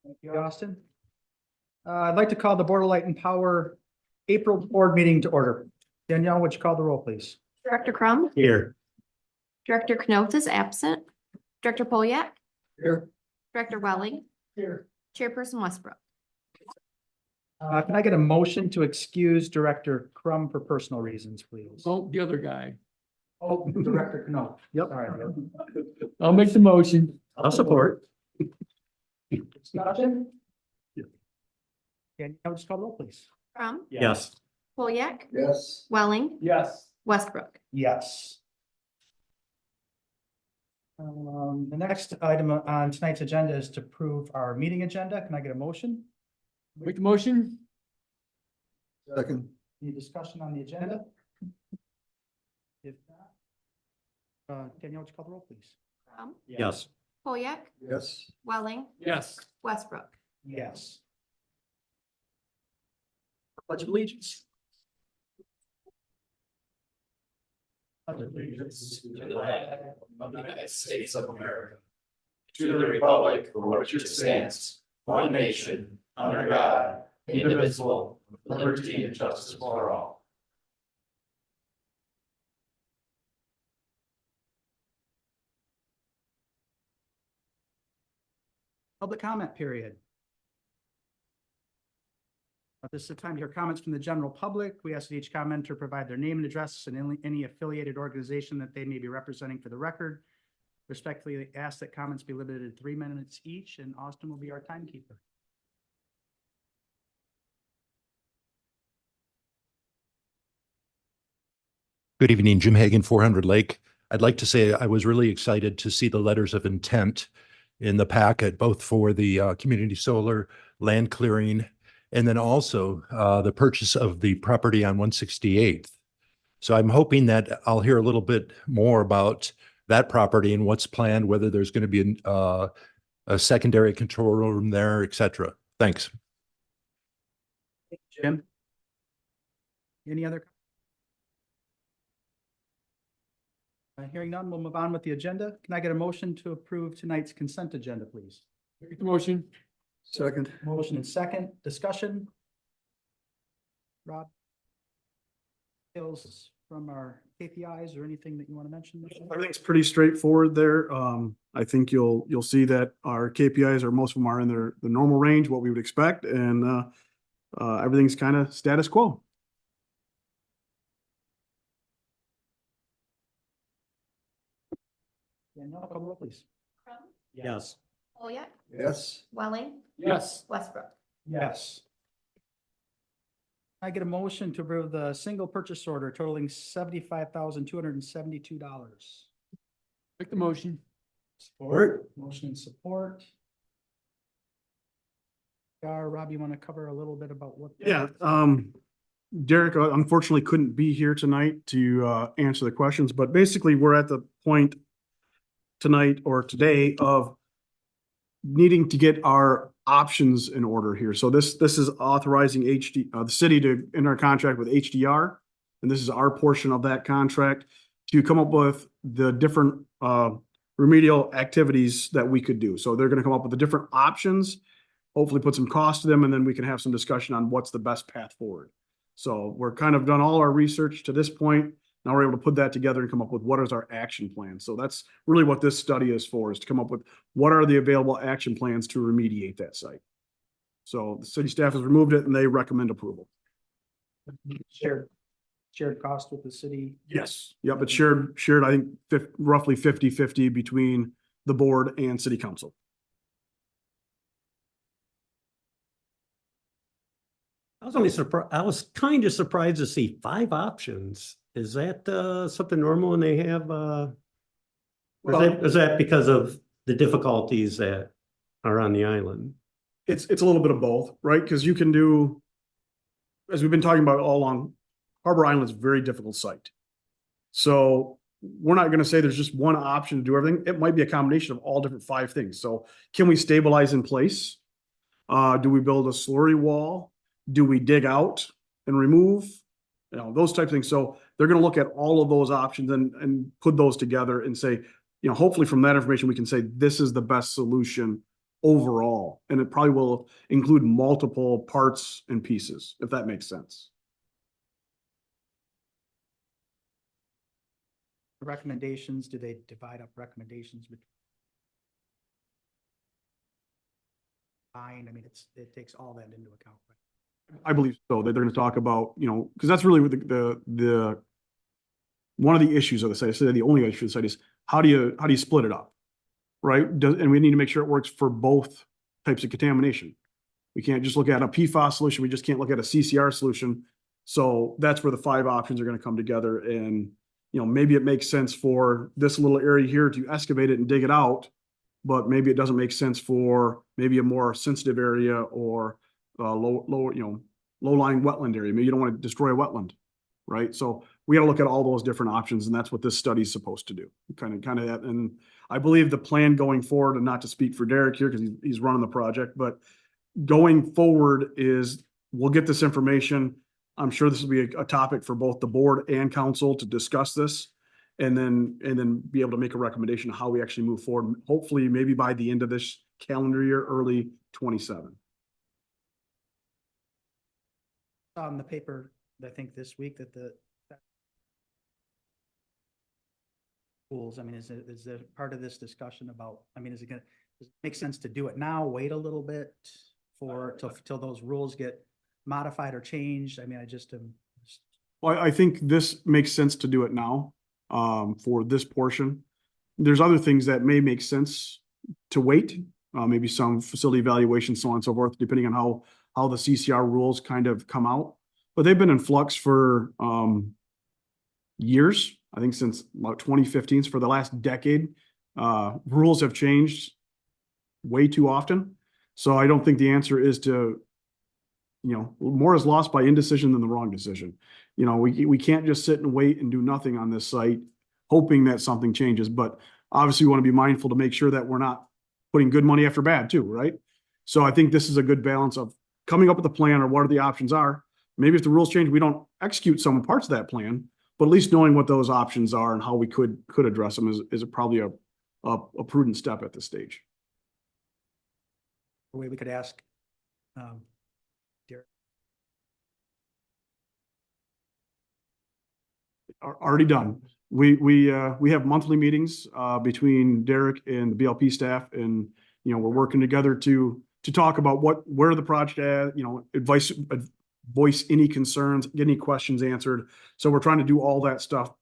Thank you, Austin. I'd like to call the Board of Light and Power April board meeting to order. Danielle, would you call the roll, please? Director Crum, Here. Director Knoth is absent. Director Polyak, Here. Director Welling, Here. Chairperson Westbrook. Can I get a motion to excuse Director Crum for personal reasons, please? Oh, the other guy. Oh, Director, no. Yep. All right. I'll make the motion. I'll support. Discussion? Danielle, just call the roll, please. Crum, Yes. Polyak, Yes. Welling, Yes. Westbrook. Yes. The next item on tonight's agenda is to approve our meeting agenda. Can I get a motion? Make the motion. Second. Any discussion on the agenda? If not, Danielle, would you call the roll, please? Crum, Yes. Polyak, Yes. Welling, Yes. Westbrook. Yes. Pledge of allegiance. Allegiance to the flag of the United States of America, to the republic for which it stands, one nation, under God, indivisible, with liberty and justice for all. Public comment period. This is the time to hear comments from the general public. We ask that each commenter provide their name and address and any affiliated organization that they may be representing for the record. Respectfully ask that comments be limited to 3 minutes each, and Austin will be our timekeeper. Good evening, Jim Hagan, 400 Lake. I'd like to say I was really excited to see the letters of intent in the packet, both for the community solar, land clearing, and then also the purchase of the property on 168th. So I'm hoping that I'll hear a little bit more about that property and what's planned, whether there's going to be a secondary control room there, et cetera. Thanks. Jim? Any other? Hearing none, we'll move on with the agenda. Can I get a motion to approve tonight's consent agenda, please? Make the motion. Second. Motion and second. Discussion? Rob? Details from our KPIs or anything that you want to mention? Everything's pretty straightforward there. I think you'll see that our KPIs are, most of them are in the normal range, what we would expect, and everything's kind of status quo. Danielle, call the roll, please. Crum, Yes. Polyak, Yes. Welling, Yes. Westbrook. Yes. I get a motion to approve the single purchase order totaling $75,272. Make the motion. Support. Motion and support. Rob, you want to cover a little bit about what? Yeah, Derek unfortunately couldn't be here tonight to answer the questions, but basically we're at the point tonight or today of needing to get our options in order here. So this is authorizing the city to enter a contract with HDR, and this is our portion of that contract to come up with the different remedial activities that we could do. So they're going to come up with the different options, hopefully put some cost to them, and then we can have some discussion on what's the best path forward. So we're kind of done all our research to this point. Now we're able to put that together and come up with what is our action plan. So that's really what this study is for, is to come up with what are the available action plans to remediate that site. So the city staff has removed it and they recommend approval. Shared cost with the city. Yes. Yep. It's shared, I think roughly 50-50 between the board and city council. I was kind of surprised to see 5 options. Is that something normal when they have is that because of the difficulties that are on the island? It's a little bit of both, right? Because you can do, as we've been talking about all along, Harbor Island is a very difficult site. So we're not going to say there's just one option to do everything. It might be a combination of all different 5 things. So can we stabilize in place? Do we build a slurry wall? Do we dig out and remove? You know, those types of things. So they're going to look at all of those options and put those together and say, you know, hopefully from that information, we can say this is the best solution overall, and it probably will include multiple parts and pieces, if that makes sense. Recommendations, do they divide up recommendations? Fine, I mean, it takes all that into account. I believe so, that they're gonna talk about, you know, because that's really what the one of the issues of the site, I say the only issue of the site is how do you split it up? Right? And we need to make sure it works for both types of contamination. We can't just look at a PFAS solution. We just can't look at a CCR solution. So that's where the 5 options are going to come together. And, you know, maybe it makes sense for this little area here to excavate it and dig it out, but maybe it doesn't make sense for maybe a more sensitive area or low-lying wetland area. Maybe you don't want to destroy a wetland, right? So we got to look at all those different options, and that's what this study is supposed to do. Kind of that. And I believe the plan going forward, and not to speak for Derek here because he's running the project, but going forward is we'll get this information. I'm sure this will be a topic for both the board and council to discuss this, and then be able to make a recommendation of how we actually move forward. Hopefully, maybe by the end of this calendar year, early 27. On the paper, I think this week that the schools, I mean, is it part of this discussion about, I mean, does it make sense to do it now, wait a little bit till those rules get modified or changed? I mean, Well, I think this makes sense to do it now, for this portion. There's other things that may make sense to wait, maybe some facility evaluation, so on and so forth, depending on how the CCR rules kind of come out. But they've been in flux for years, I think since about 2015, for the last decade. Rules have changed way too often. So I don't think the answer is to, you know, more is lost by indecision than the wrong decision. You know, we can't just sit and wait and do nothing on this site, hoping that something changes. But obviously we want to be mindful to make sure that we're not putting good money after bad too, right? So I think this is a good balance of coming up with a plan or what are the options are. Maybe if the rules change, we don't execute some parts of that plan, but at least knowing what those options are and how we could address them is probably a prudent step at this stage. a way we could ask, Derek. Already done. We have monthly meetings between Derek and the BLP staff, and you know, we're working together to talk about where the project at, you know, advice, voice any concerns, get any questions answered. So we're trying to do all that stuff.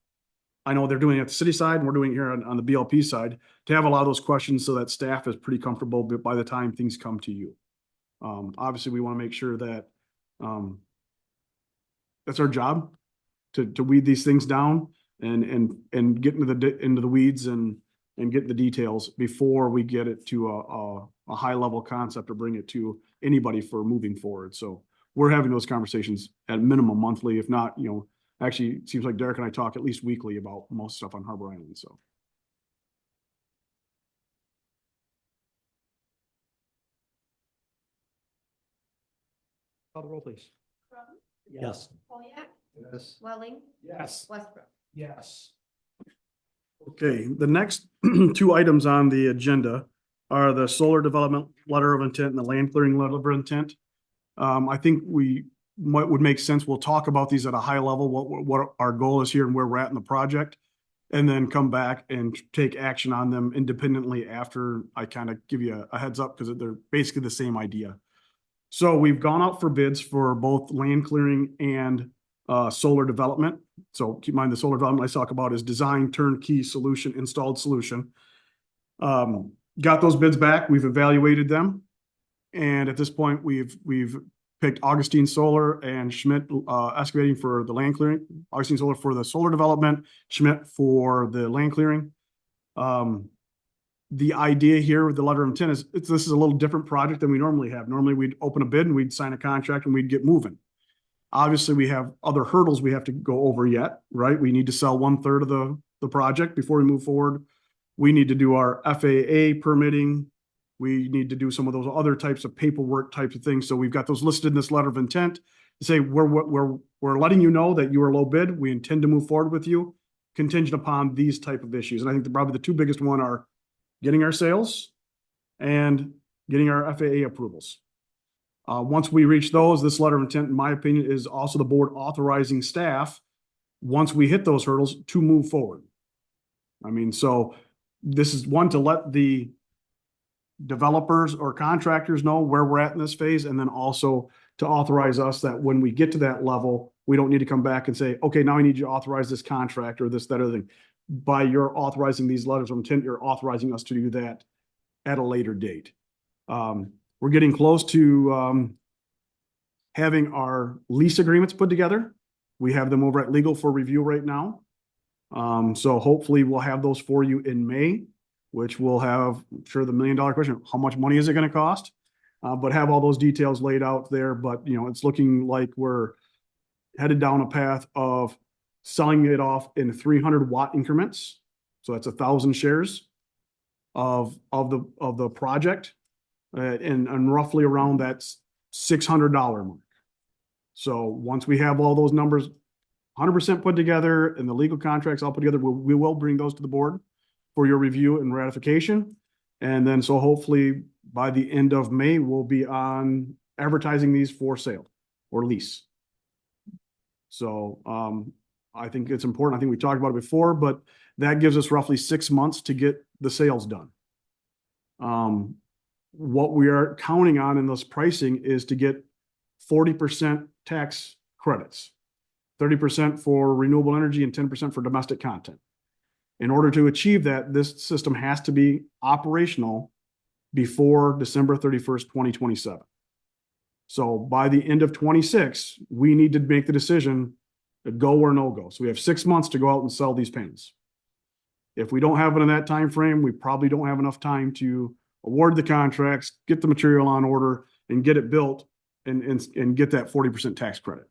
I know they're doing it at the city side, and we're doing it here on the BLP side to have a lot of those questions so that staff is pretty comfortable by the time things come to you. Obviously, we want to make sure that that's our job to weed these things down and get into the weeds and get the details before we get it to a high level concept or bring it to anybody for moving forward. So we're having those conversations at minimum monthly, if not, you know, actually it seems like Derek and I talk at least weekly about most stuff on Harbor Island. So. Call the roll, please. Yes. Yes. Welling, Yes. Westbrook. Yes. Okay, the next 2 items on the agenda are the solar development letter of intent and the land clearing letter of intent. I think what would make sense, we'll talk about these at a high level, what our goal is here and where we're at in the project, and then come back and take action on them independently after I kind of give you a heads up, because they're basically the same idea. So we've gone out for bids for both land clearing and solar development. So keep in mind, the solar development I talk about is design, turnkey solution, installed solution. Got those bids back. We've evaluated them. And at this point, we've picked Augustine Solar and Schmidt Excavating for the land clearing. Augustine Solar for the solar development, Schmidt for the land clearing. The idea here with the letter of intent is this is a little different project than we normally have. Normally, we'd open a bid and we'd sign a contract and we'd get moving. Obviously, we have other hurdles we have to go over yet, right? We need to sell 1/3 of the project before we move forward. We need to do our FAA permitting. We need to do some of those other types of paperwork types of things. So we've got those listed in this letter of intent to say we're letting you know that you are low bid. We intend to move forward with you contingent upon these type of issues. And I think probably the 2 biggest one are getting our sales and getting our FAA approvals. Once we reach those, this letter of intent, in my opinion, is also the board authorizing staff, once we hit those hurdles, to move forward. I mean, so this is one, to let the developers or contractors know where we're at in this phase, and then also to authorize us that when we get to that level, we don't need to come back and say, okay, now I need you to authorize this contract or this, that, other thing. By your authorizing these letters of intent, you're authorizing us to do that at a later date. We're getting close to having our lease agreements put together. We have them over at legal for review right now. So hopefully we'll have those for you in May, which will have, I'm sure, the $1 million question, how much money is it going to cost? But have all those details laid out there. But, you know, it's looking like we're headed down a path of selling it off in 300-watt increments. So that's 1,000 shares of the project, and roughly around that $600 mark. So once we have all those numbers 100% put together and the legal contracts all put together, we will bring those to the board for your review and ratification. And then so hopefully by the end of May, we'll be on advertising these for sale or lease. So I think it's important. I think we talked about it before, but that gives us roughly 6 months to get the sales done. What we are counting on in this pricing is to get 40% tax credits, 30% for renewable energy and 10% for domestic content. In order to achieve that, this system has to be operational before December 31st, 2027. So by the end of 26, we need to make the decision to go or no go. So we have 6 months to go out and sell these panels. If we don't have it in that time frame, we probably don't have enough time to award the contracts, get the material on order, and get it built and get that 40% tax credit.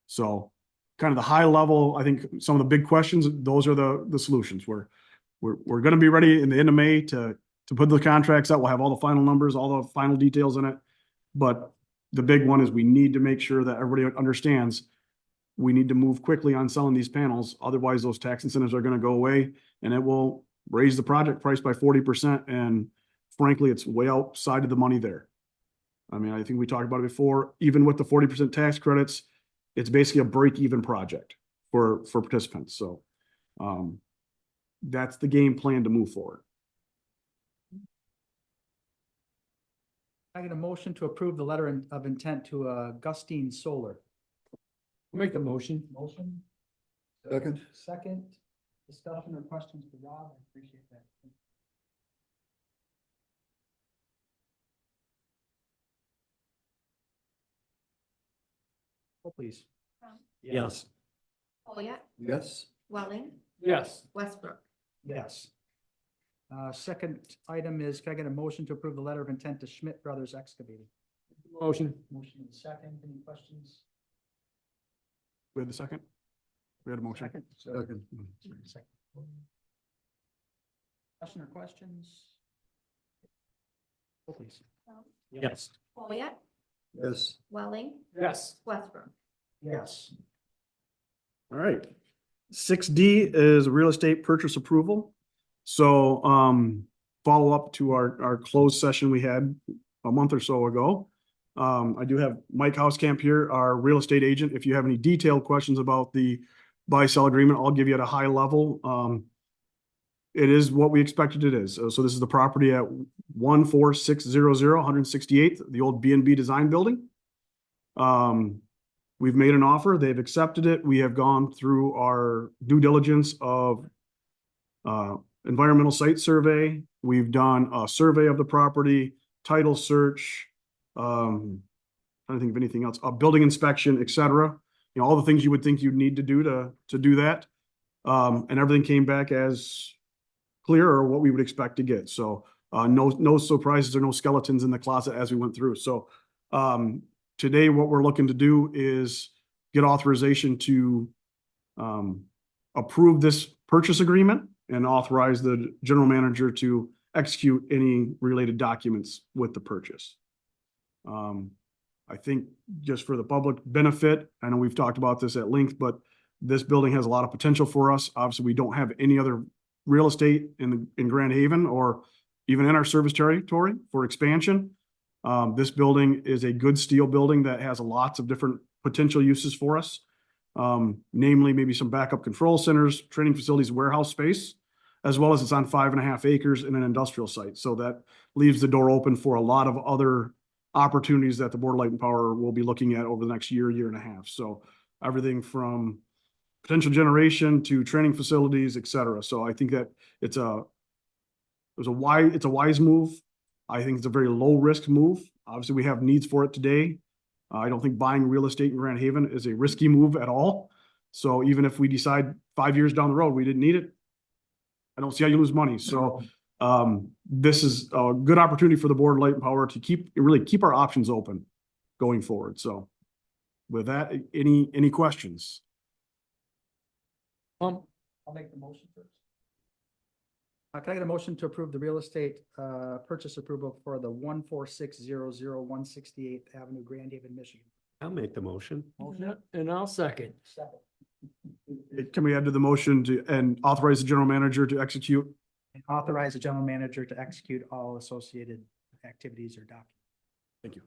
So kind of the high level, I think some of the big questions, those are the solutions. We're going to be ready in the end of May to put the contracts out. We'll have all the final numbers, all the final details in it. But the big one is we need to make sure that everybody understands we need to move quickly on selling these panels. Otherwise, those tax incentives are going to go away, and it will raise the project price by 40%. And frankly, it's way outside of the money there. I mean, I think we talked about it before. Even with the 40% tax credits, it's basically a break-even project for participants. So that's the game plan to move forward. I get a motion to approve the letter of intent to Gustine Solar. Make the motion. Motion, Second. second, discussion or questions for Rob? I appreciate that. Oh, please. Yes. Folliot, Yes. Welling, Yes. Westbrook. Yes. Second item is, can I get a motion to approve the letter of intent to Schmidt Brothers Excavating? Motion. Motion and second, any questions? We had the second? We had a motion? Second. Second. Second. Question or questions? Oh, please. Yes. Folliot, Yes. Welling, Yes. Westbrook. Yes. All right. 6D is real estate purchase approval. So follow up to our closed session we had a month or so ago. I do have Mike Housecamp here, our real estate agent. If you have any detailed questions about the buy-sell agreement, I'll give you at a high level. It is what we expected it is. So this is the property at 14600 168th, the old B&B Design Building. We've made an offer. They've accepted it. We have gone through our due diligence of environmental site survey. We've done a survey of the property, title search, I don't think of anything else, a building inspection, et cetera. You know, all the things you would think you'd need to do to do that. And everything came back as clear or what we would expect to get. So no surprises or no skeletons in the closet as we went through. So today what we're looking to do is get authorization to approve this purchase agreement and authorize the general manager to execute any related documents with the purchase. I think just for the public benefit, I know we've talked about this at length, but this building has a lot of potential for us. Obviously, we don't have any other real estate in Grand Haven or even in our service territory for expansion. This building is a good steel building that has lots of different potential uses for us. Namely maybe some backup control centers, training facilities, warehouse space, as well as it's on 5.5 acres in an industrial site. So that leaves the door open for a lot of other opportunities that the Board of Light and Power will be looking at over the next year, year and a half. So everything from potential generation to training facilities, et cetera. So I think that it's a wise move. I think it's a very low risk move. Obviously, we have needs for it today. I don't think buying real estate in Grand Haven is a risky move at all. So even if we decide 5 years down the road, we didn't need it, I don't see how you lose money. So this is a good opportunity for the Board of Light and Power to really keep our options open going forward. So with that, any questions? I'll make the motion first. Can I get a motion to approve the real estate purchase approval for the 14600 168th Avenue, Grand Haven, Michigan? I'll make the motion. And I'll second. Can we add to the motion and authorize the general manager to execute? And authorize the general manager to execute all associated activities or documents. Thank you.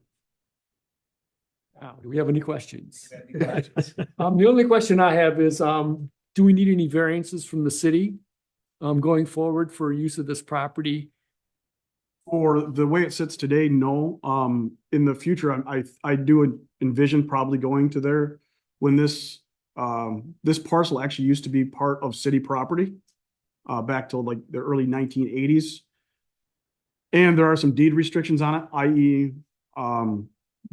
Do we have any questions? The only question I have is, do we need any variances from the city going forward for use of this property? For the way it sits today, no. In the future, I do envision probably going to there when this parcel actually used to be part of city property back to like the early 1980s. And there are some deed restrictions on it, i.e.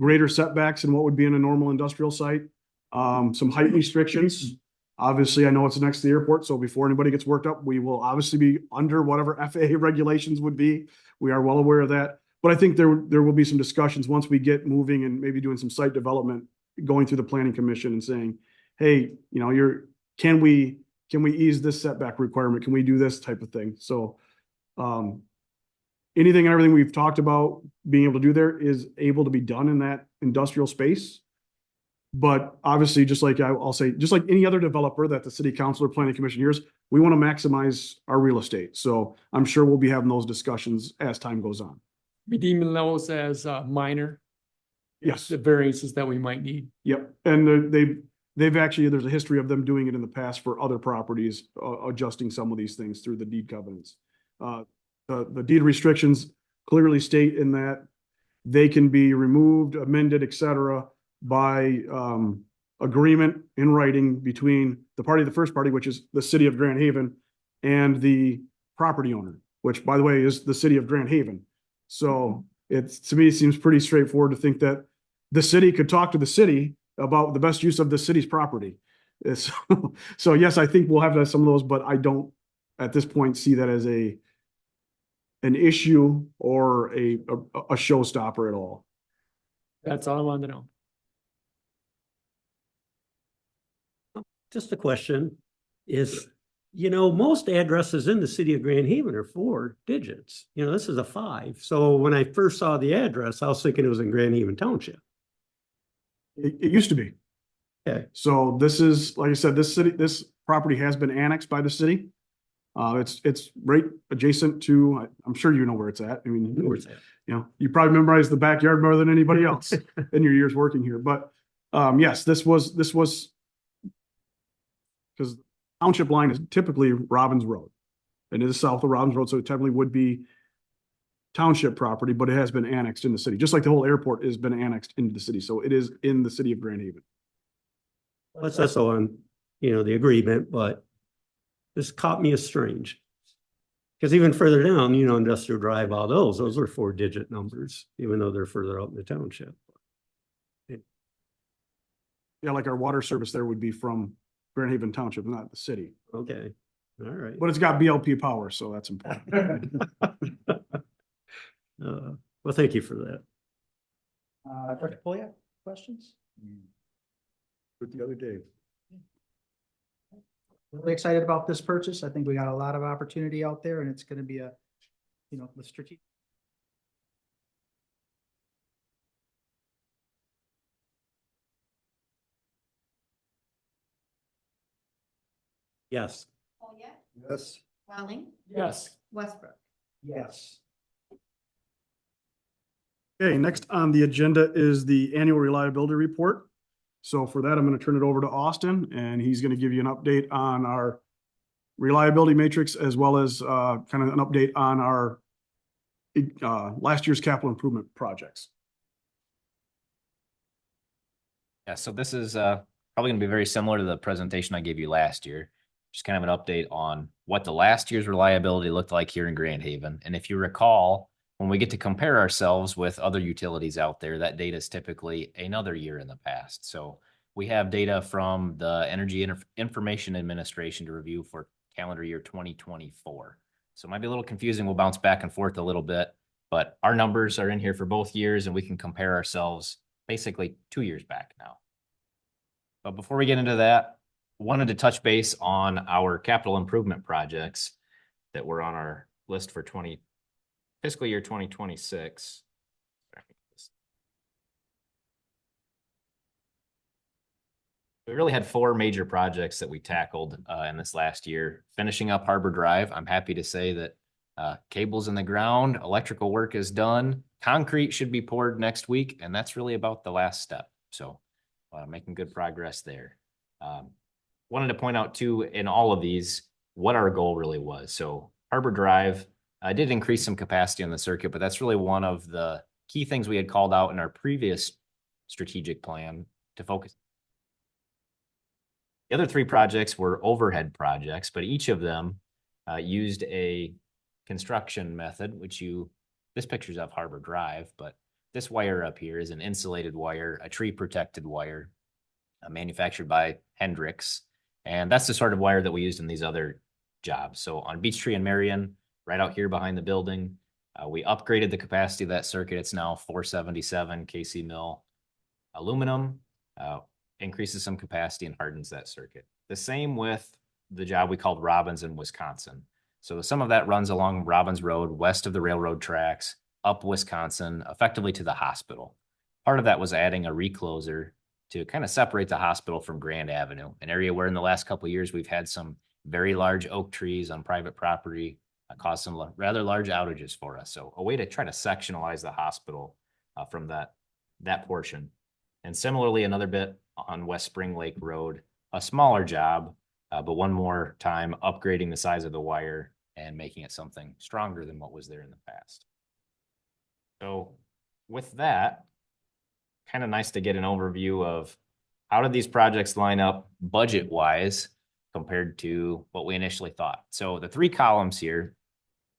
Greater setbacks than what would be in a normal industrial site. Some height restrictions. Obviously, I know it's next to the airport, so before anybody gets worked up, we will obviously be under whatever FAA regulations would be. We are well aware of that. But I think there will be some discussions once we get moving and maybe doing some site development, going through the planning commission and saying, hey, can we ease this setback requirement? Can we do this type of thing? So anything and everything we've talked about being able to do there is able to be done in that industrial space. But obviously, just like I'll say, just like any other developer that the city council or planning commission hears, we want to maximize our real estate. So I'm sure we'll be having those discussions as time goes on. Be deeming those as minor, Yes. the variances that we might need. Yep. And they've actually, there's a history of them doing it in the past for other properties, adjusting some of these things through the deed covenants. The deed restrictions clearly state in that they can be removed, amended, et cetera, by agreement in writing between the first party, which is the city of Grand Haven, and the property owner, which by the way is the city of Grand Haven. So to me, it seems pretty straightforward to think that the city could talk to the city about the best use of the city's property. So yes, I think we'll have some of those, but I don't at this point see that as an issue or a showstopper at all. That's all I wanted to know. Just a question is, most addresses in the city of Grand Haven are 4 digits. This is a 5. So when I first saw the address, I was thinking it was in Grand Haven Township. It used to be. Okay. So this is, like I said, this property has been annexed by the city. It's right adjacent to, I'm sure you know where it's at. I mean, Where it's at. You probably memorized the backyard more than anybody else in your years working here. But yes, this was because the township line is typically Robbins Road, and it is south of Robbins Road, so it technically would be township property, but it has been annexed in the city, just like the whole airport has been annexed into the city. So it is in the city of Grand Haven. That's also on, the agreement, but this caught me as strange. Because even further down, Industrial Drive, all those are 4-digit numbers, even though they're further out in the township. Yeah, like our water service there would be from Grand Haven Township, not the city. Okay, all right. But it's got BLP power, so that's important. Well, thank you for that. Dr. Polyak, questions? With the other day. Really excited about this purchase. I think we got a lot of opportunity out there, and it's going to be the strategic. Yes. Polyak, Yes. Walling, Yes. Westbrook. Yes. Okay, next on the agenda is the annual reliability report. So for that, I'm going to turn it over to Austin, and he's going to give you an update on our reliability matrix as well as kind of an update on our last year's capital improvement projects. Yeah, so this is probably going to be very similar to the presentation I gave you last year. Just kind of an update on what the last year's reliability looked like here in Grand Haven. And if you recall, when we get to compare ourselves with other utilities out there, that data is typically another year in the past. So we have data from the Energy Information Administration to review for calendar year 2024. So it might be a little confusing. We'll bounce back and forth a little bit, but our numbers are in here for both years and we can compare ourselves basically 2 years back now. But before we get into that, wanted to touch base on our capital improvement projects that were on our list for fiscal year 2026. We really had 4 major projects that we tackled in this last year. Finishing up Harbor Drive, I'm happy to say that cables in the ground, electrical work is done, concrete should be poured next week, and that's really about the last step. So making good progress there. Wanted to point out too, in all of these, what our goal really was. So Harbor Drive, I did increase some capacity on the circuit, but that's really one of the key things we had called out in our previous strategic plan to focus. The other 3 projects were overhead projects, but each of them used a construction method, this picture's of Harbor Drive, but this wire up here is an insulated wire, a tree protected wire, manufactured by Hendrix. And that's the sort of wire that we used in these other jobs. So on Beechtree and Marion, right out here behind the building, we upgraded the capacity of that circuit. It's now 477 KC mil aluminum, increases some capacity and hardens that circuit. The same with the job we called Robbins in Wisconsin. So some of that runs along Robbins Road, west of the railroad tracks, up Wisconsin, effectively to the hospital. Part of that was adding a recloser to kind of separate the hospital from Grand Avenue, an area where in the last couple of years we've had some very large oak trees on private property, caused some rather large outages for us. So a way to try to sectionalize the hospital from that portion. And similarly, another bit on West Spring Lake Road, a smaller job, but one more time upgrading the size of the wire and making it something stronger than what was there in the past. So with that, kind of nice to get an overview of how did these projects line up budget-wise compared to what we initially thought. So the 3 columns here,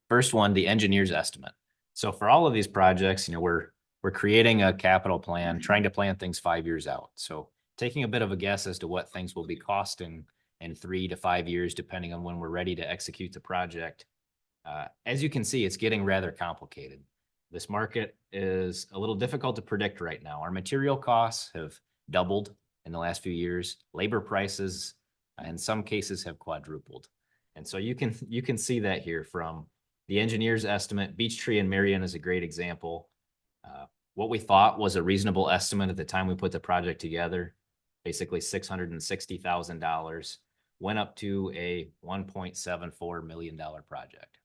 first one, the engineer's estimate. So for all of these projects, we're creating a capital plan, trying to plan things 5 years out. So taking a bit of a guess as to what things will be costing in 3 to 5 years, depending on when we're ready to execute the project. As you can see, it's getting rather complicated. This market is a little difficult to predict right now. Our material costs have doubled in the last few years. Labor prices, in some cases, have quadrupled. And so you can see that here from the engineer's estimate. Beechtree and Marion is a great example. What we thought was a reasonable estimate at the time we put the project together, basically $660,000, went up to a $1.74 million project.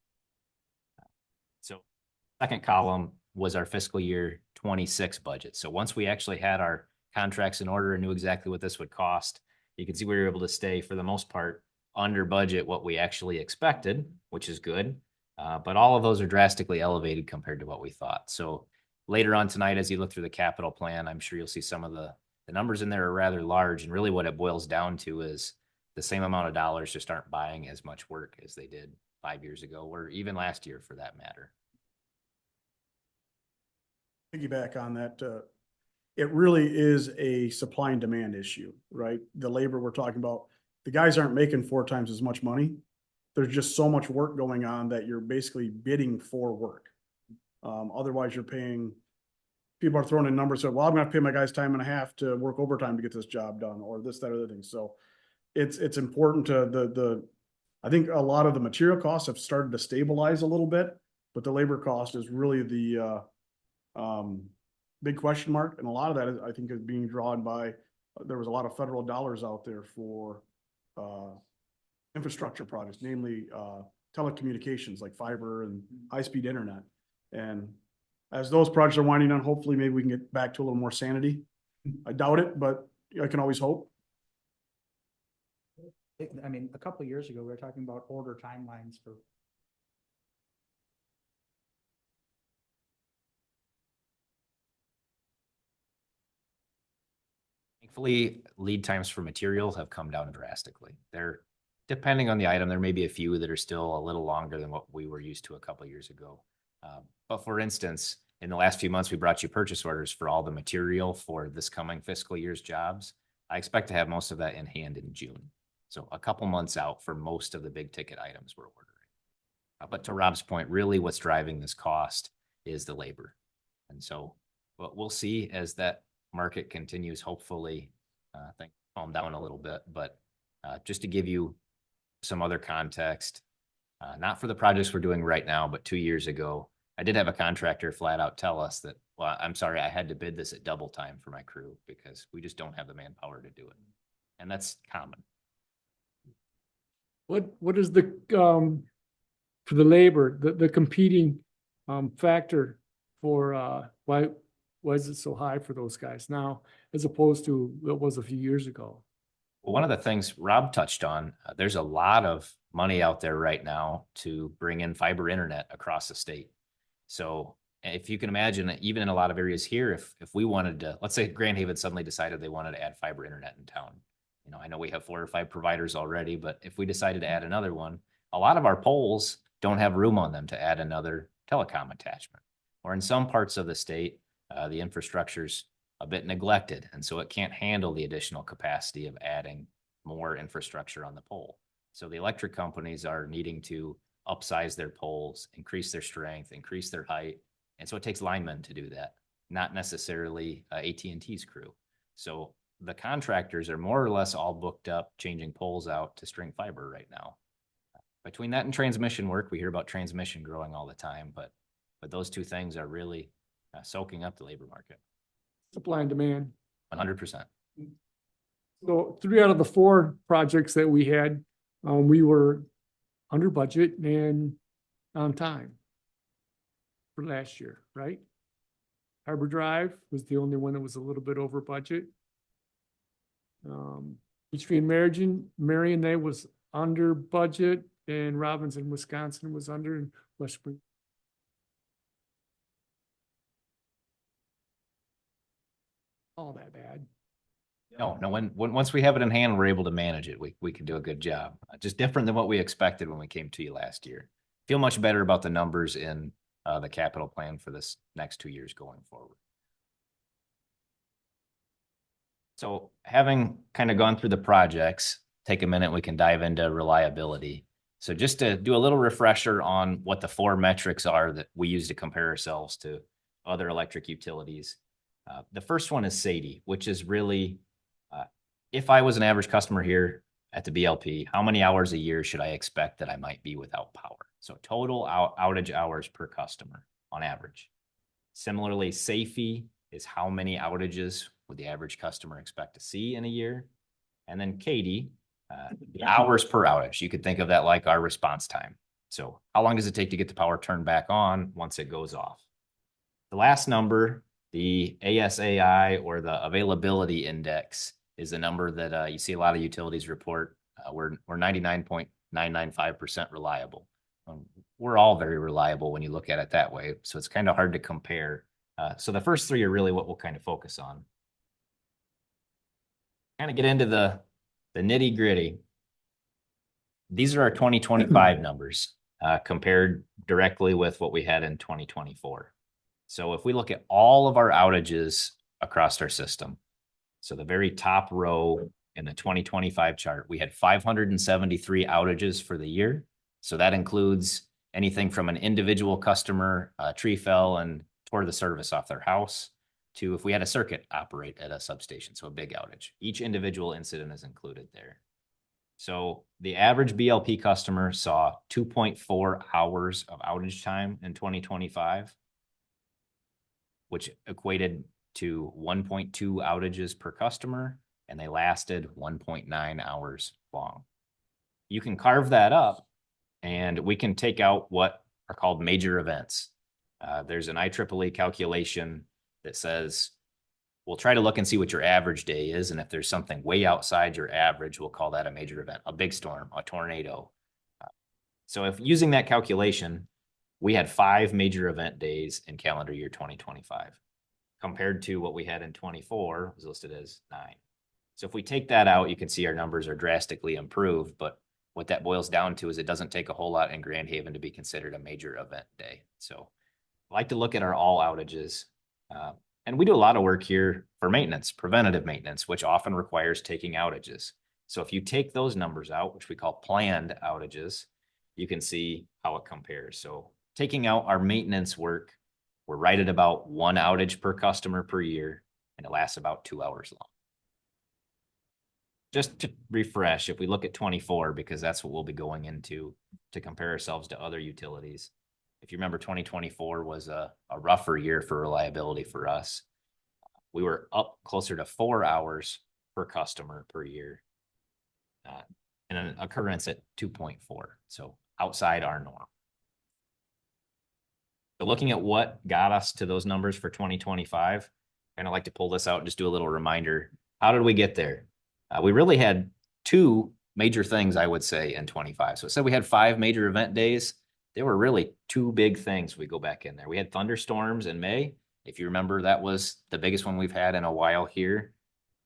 So second column was our fiscal year 26 budget. So once we actually had our contracts in order and knew exactly what this would cost, you can see we were able to stay, for the most part, under budget what we actually expected, which is good. But all of those are drastically elevated compared to what we thought. So later on tonight, as you look through the capital plan, I'm sure you'll see some of the numbers in there are rather large. And really what it boils down to is the same amount of dollars just aren't buying as much work as they did 5 years ago, or even last year for that matter. Piggyback on that, it really is a supply and demand issue, right? The labor we're talking about, the guys aren't making 4 times as much money. There's just so much work going on that you're basically bidding for work. Otherwise you're paying, people are throwing in numbers, so, well, I'm gonna pay my guys time and a half to work overtime to get this job done, or this, that, or other thing. So it's important to I think a lot of the material costs have started to stabilize a little bit, but the labor cost is really the big question mark. And a lot of that is, I think, is being drawn by, there was a lot of federal dollars out there for infrastructure projects, namely telecommunications like fiber and high-speed internet. And as those projects are winding down, hopefully maybe we can get back to a little more sanity. I doubt it, but I can always hope. I mean, a couple of years ago, we were talking about order timelines for. Thankfully, lead times for materials have come down drastically. They're, depending on the item, there may be a few that are still a little longer than what we were used to a couple of years ago. But for instance, in the last few months, we brought you purchase orders for all the material for this coming fiscal year's jobs. I expect to have most of that in hand in June. So a couple months out for most of the big ticket items we're ordering. But to Rob's point, really what's driving this cost is the labor. And so what we'll see as that market continues, hopefully, things calm down a little bit. But just to give you some other context, not for the projects we're doing right now, but 2 years ago, I did have a contractor flat out tell us that, well, I'm sorry, I had to bid this at double time for my crew because we just don't have the manpower to do it. And that's common. What is the, for the labor, the competing, factor for, why is it so high for those guys now as opposed to what was a few years ago? Well, one of the things Rob touched on, there's a lot of money out there right now to bring in fiber internet across the state. So if you can imagine, even in a lot of areas here, if we wanted to, let's say Grand Haven suddenly decided they wanted to add fiber internet in town. You know, I know we have 4 or 5 providers already, but if we decided to add another one, a lot of our poles don't have room on them to add another telecom attachment. Or in some parts of the state, the infrastructure's a bit neglected, and so it can't handle the additional capacity of adding more infrastructure on the pole. So the electric companies are needing to upsize their poles, increase their strength, increase their height, and so it takes linemen to do that, not necessarily AT&T's crew. So the contractors are more or less all booked up, changing poles out to string fiber right now. Between that and transmission work, we hear about transmission growing all the time, but those two things are really soaking up the labor market. Supply and demand. 100%. So 3 out of the 4 projects that we had, we were under budget and on time for last year, right? Harbor Drive was the only one that was a little bit over budget. Peachtree and Marion, they was under budget, and Robinson, Wisconsin was under, and Westbrook. All that bad. No, once we have it in hand, we're able to manage it. We can do a good job. Just different than what we expected when we came to you last year. Feel much better about the numbers in the capital plan for this next 2 years going forward. So having kind of gone through the projects, take a minute, we can dive into reliability. So just to do a little refresher on what the 4 metrics are that we use to compare ourselves to other electric utilities. The first one is SAIDI, which is really, if I was an average customer here at the BLP, how many hours a year should I expect that I might be without power? So total outage hours per customer on average. Similarly, SAIFI is how many outages would the average customer expect to see in a year? And then CAIDI, the hours per outage. You could think of that like our response time. So how long does it take to get the power turned back on once it goes off? The last number, the ASAI, or the availability index, is a number that you see a lot of utilities report. We're 99.995% reliable. We're all very reliable when you look at it that way. So it's kind of hard to compare. So the first 3 are really what we'll kind of focus on. Kind of get into the nitty gritty. These are our 2025 numbers compared directly with what we had in 2024. So if we look at all of our outages across our system, so the very top row in the 2025 chart, we had 573 outages for the year. So that includes anything from an individual customer, tree fell and tore the service off their house, to if we had a circuit operate at a substation, so a big outage. Each individual incident is included there. So the average BLP customer saw 2.4 hours of outage time in 2025, which equated to 1.2 outages per customer, and they lasted 1.9 hours long. You can carve that up, and we can take out what are called major events. There's an IEEE calculation that says, we'll try to look and see what your average day is. And if there's something way outside your average, we'll call that a major event, a big storm, a tornado. So if using that calculation, we had 5 major event days in calendar year 2025 compared to what we had in 24 was listed as 9. So if we take that out, you can see our numbers are drastically improved, but what that boils down to is it doesn't take a whole lot in Grand Haven to be considered a major event day. So I like to look at our all outages. And we do a lot of work here for maintenance, preventative maintenance, which often requires taking outages. So if you take those numbers out, which we call planned outages, you can see how it compares. So taking out our maintenance work, we're right at about 1 outage per customer per year, and it lasts about 2 hours long. Just to refresh, if we look at 24, because that's what we'll be going into to compare ourselves to other utilities. If you remember, 2024 was a rougher year for reliability for us. We were up closer to 4 hours per customer per year, and an occurrence at 2.4. So outside our norm. So looking at what got us to those numbers for 2025, kind of like to pull this out and just do a little reminder. How did we get there? We really had 2 major things, I would say, in 25. So it said we had 5 major event days. There were really 2 big things we go back in there. We had thunderstorms in May. If you remember, that was the biggest one we've had in a while here.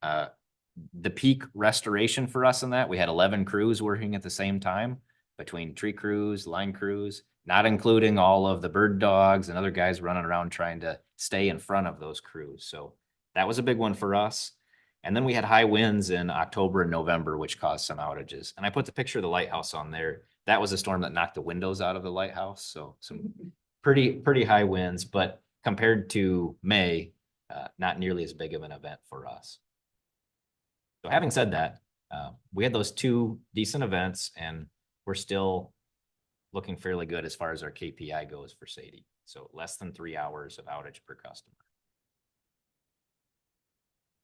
The peak restoration for us in that, we had 11 crews working at the same time between tree crews, line crews, not including all of the bird dogs and other guys running around trying to stay in front of those crews. So that was a big one for us. And then we had high winds in October and November, which caused some outages. And I put the picture of the lighthouse on there. That was a storm that knocked the windows out of the lighthouse. So some pretty high winds, but compared to May, not nearly as big of an event for us. So having said that, we had those 2 decent events, and we're still looking fairly good as far as our KPI goes for SAIDI. So less than 3 hours of outage per customer.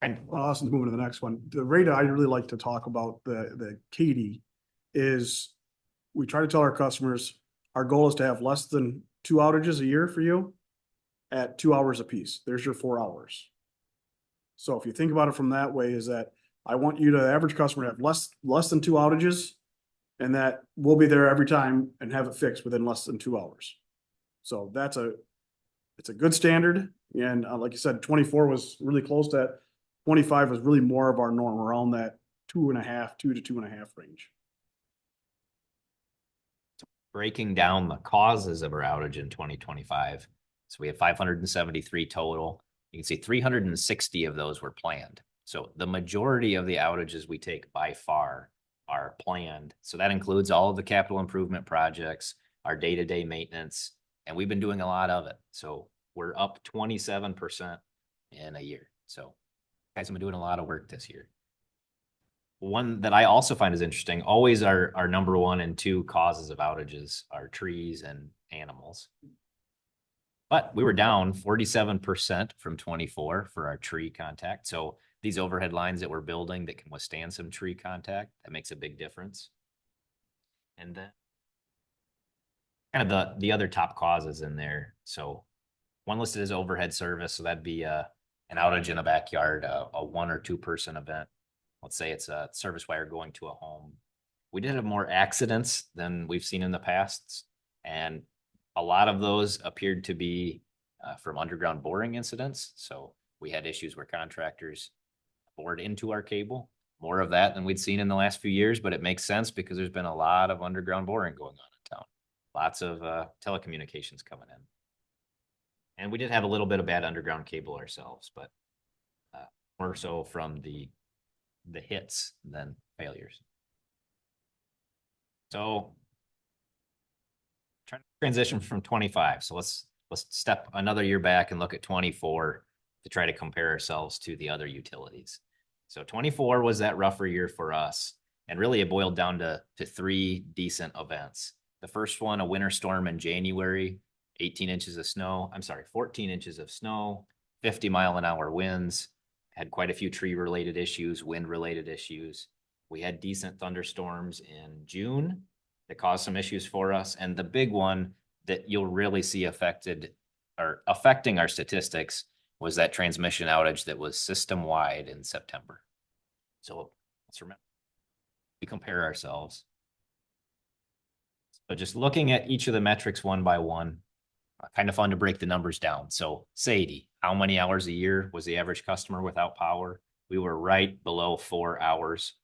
And Austin's moving to the next one. The rate I really like to talk about, the Katie, is we try to tell our customers, our goal is to have less than 2 outages a year for you at 2 hours apiece. There's your 4 hours. So if you think about it from that way, is that I want you to, average customer, to have less than 2 outages, and that we'll be there every time and have it fixed within less than 2 hours. So it's a good standard. And like you said, 24 was really close to that. 25 was really more of our norm, around that 2 to 2.5 range. breaking down the causes of our outage in 2025. So we have 573 total. You can see 360 of those were planned. So the majority of the outages we take by far are planned. So that includes all of the capital improvement projects, our day-to-day maintenance, and we've been doing a lot of it. So we're up 27% in a year. So guys have been doing a lot of work this year. One that I also find is interesting, always our number 1 and 2 causes of outages are trees and animals. But we were down 47% from 24 for our tree contact. So these overhead lines that we're building that can withstand some tree contact, that makes a big difference. And then kind of the other top causes in there. So one listed as overhead service. So that'd be an outage in a backyard, a 1 or 2 person event. Let's say it's a service wire going to a home. We did have more accidents than we've seen in the past. And a lot of those appeared to be from underground boring incidents. So we had issues where contractors bored into our cable, more of that than we'd seen in the last few years, but it makes sense because there's been a lot of underground boring going on in town. Lots of telecommunications coming in. And we did have a little bit of bad underground cable ourselves, but more so from the hits than failures. So trying to transition from 25. So let's step another year back and look at 24 to try to compare ourselves to the other utilities. So 24 was that rougher year for us. And really it boiled down to 3 decent events. The first one, a winter storm in January, 14 inches of snow, 50-mile-an-hour winds, had quite a few tree-related issues, wind-related issues. We had decent thunderstorms in June that caused some issues for us. And the big one that you'll really see affected or affecting our statistics was that transmission outage that was system-wide in September. So let's remember, we compare ourselves. But just looking at each of the metrics one by one, kind of fun to break the numbers down. So Sadie, how many hours a year was the average customer without power? We were right below 4 hours,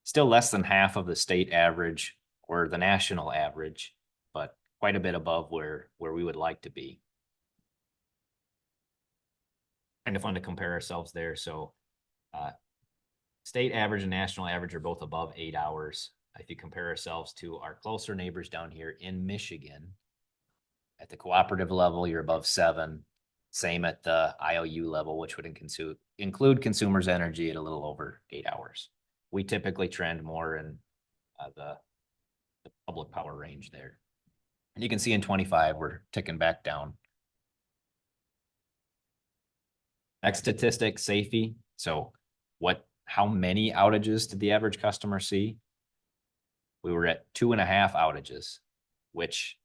still less than half of the state average or the national average, but quite a bit above where we would like to be. Kind of fun to compare ourselves there. So state average and national average are both above 8 hours. If you compare ourselves to our closer neighbors down here in Michigan, at the cooperative level, you're above 7. Same at the IOU level, which would include consumers' energy at a little over 8 hours. We typically trend more in the public power range there. And you can see in 25, we're ticking back down. Next statistic, safety. So how many outages did the average customer see? We were at 2.5 outages, which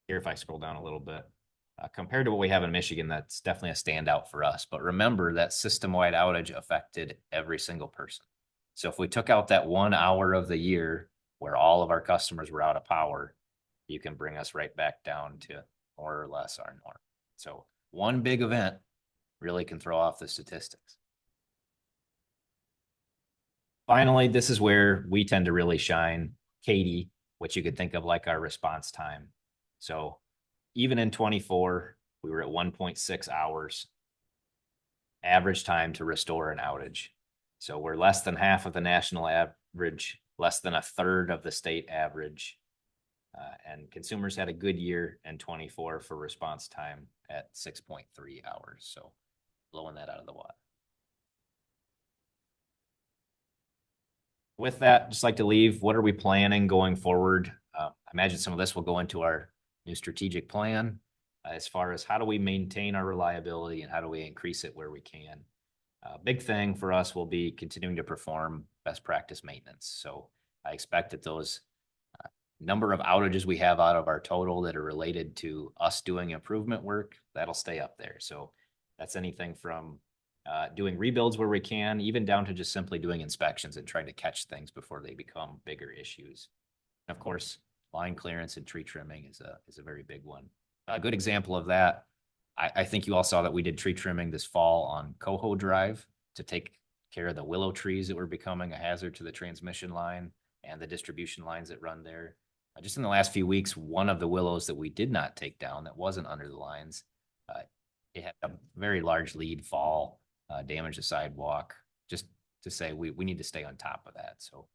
here, if I scroll down a little bit, compared to what we have in Michigan, that's definitely a standout for us. But remember that system-wide outage affected every single person. So if we took out that 1 hour of the year where all of our customers were out of power, you can bring us right back down to more or less our norm. So one big event really can throw off the statistics. Finally, this is where we tend to really shine. Katie, which you could think of like our response time. So even in 24, we were at 1.6 hours average time to restore an outage. So we're less than half of the national average, less than a third of the state average. And consumers had a good year in 24 for response time at 6.3 hours. So blowing that out of the water. With that, just like to leave, what are we planning going forward? I imagine some of this will go into our new strategic plan as far as how do we maintain our reliability and how do we increase it where we can. Big thing for us will be continuing to perform best practice maintenance. So I expect that those number of outages we have out of our total that are related to us doing improvement work, that'll stay up there. So that's anything from doing rebuilds where we can, even down to just simply doing inspections and trying to catch things before they become bigger issues. And of course, line clearance and tree trimming is a very big one. A good example of that, I think you all saw that we did tree trimming this fall on Coho Drive to take care of the willow trees that were becoming a hazard to the transmission line and the distribution lines that run there. Just in the last few weeks, one of the willows that we did not take down that wasn't under the lines, it had a very large lead fall, damage the sidewalk, just to say we need to stay on top of that. So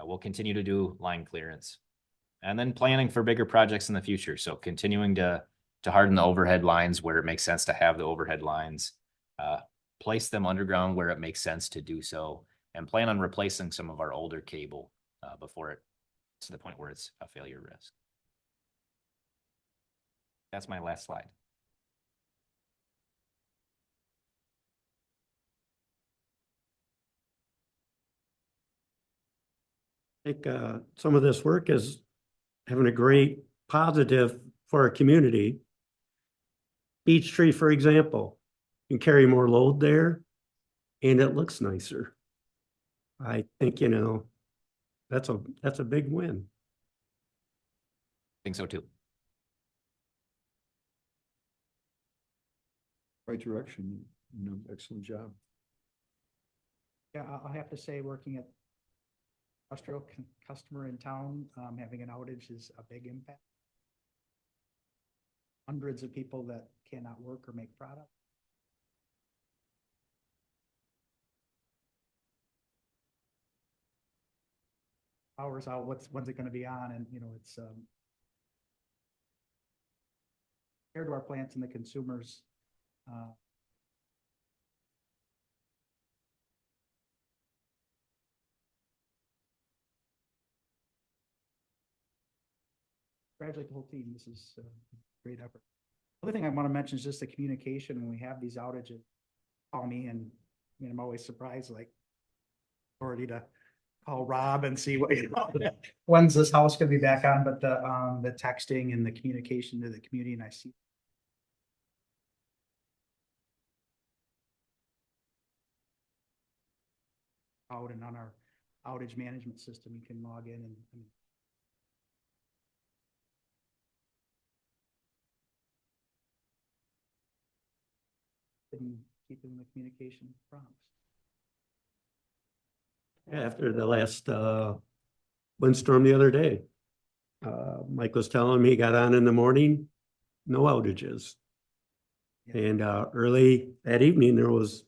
we'll continue to do line clearance and then planning for bigger projects in the future. So continuing to harden the overhead lines where it makes sense to have the overhead lines, place them underground where it makes sense to do so, and plan on replacing some of our older cable before it to the point where it's a failure risk. That's my last slide. I think some of this work is having a great positive for our community. Beech tree, for example, you can carry more load there and it looks nicer. I think, that's a big win. I think so too. Right direction, excellent job. Yeah, I'll have to say, working at industrial customer in town, having an outage is a big impact. Hundreds of people that cannot work or make product. Hours out, when's it gonna be on? And it's compared to our plants and the consumers, congratulate the whole team. This is a great effort. Other thing I want to mention is just the communication when we have these outages. Call me, and I'm always surprised, like, authority to call Rob and see what, when's this house gonna be back on, but the texting and the communication to the community, and I see. Out and on our outage management system, you can log in and keeping the communication prompts. After the last windstorm the other day. Mike was telling me he got on in the morning, no outages. Yeah. And early that evening, there was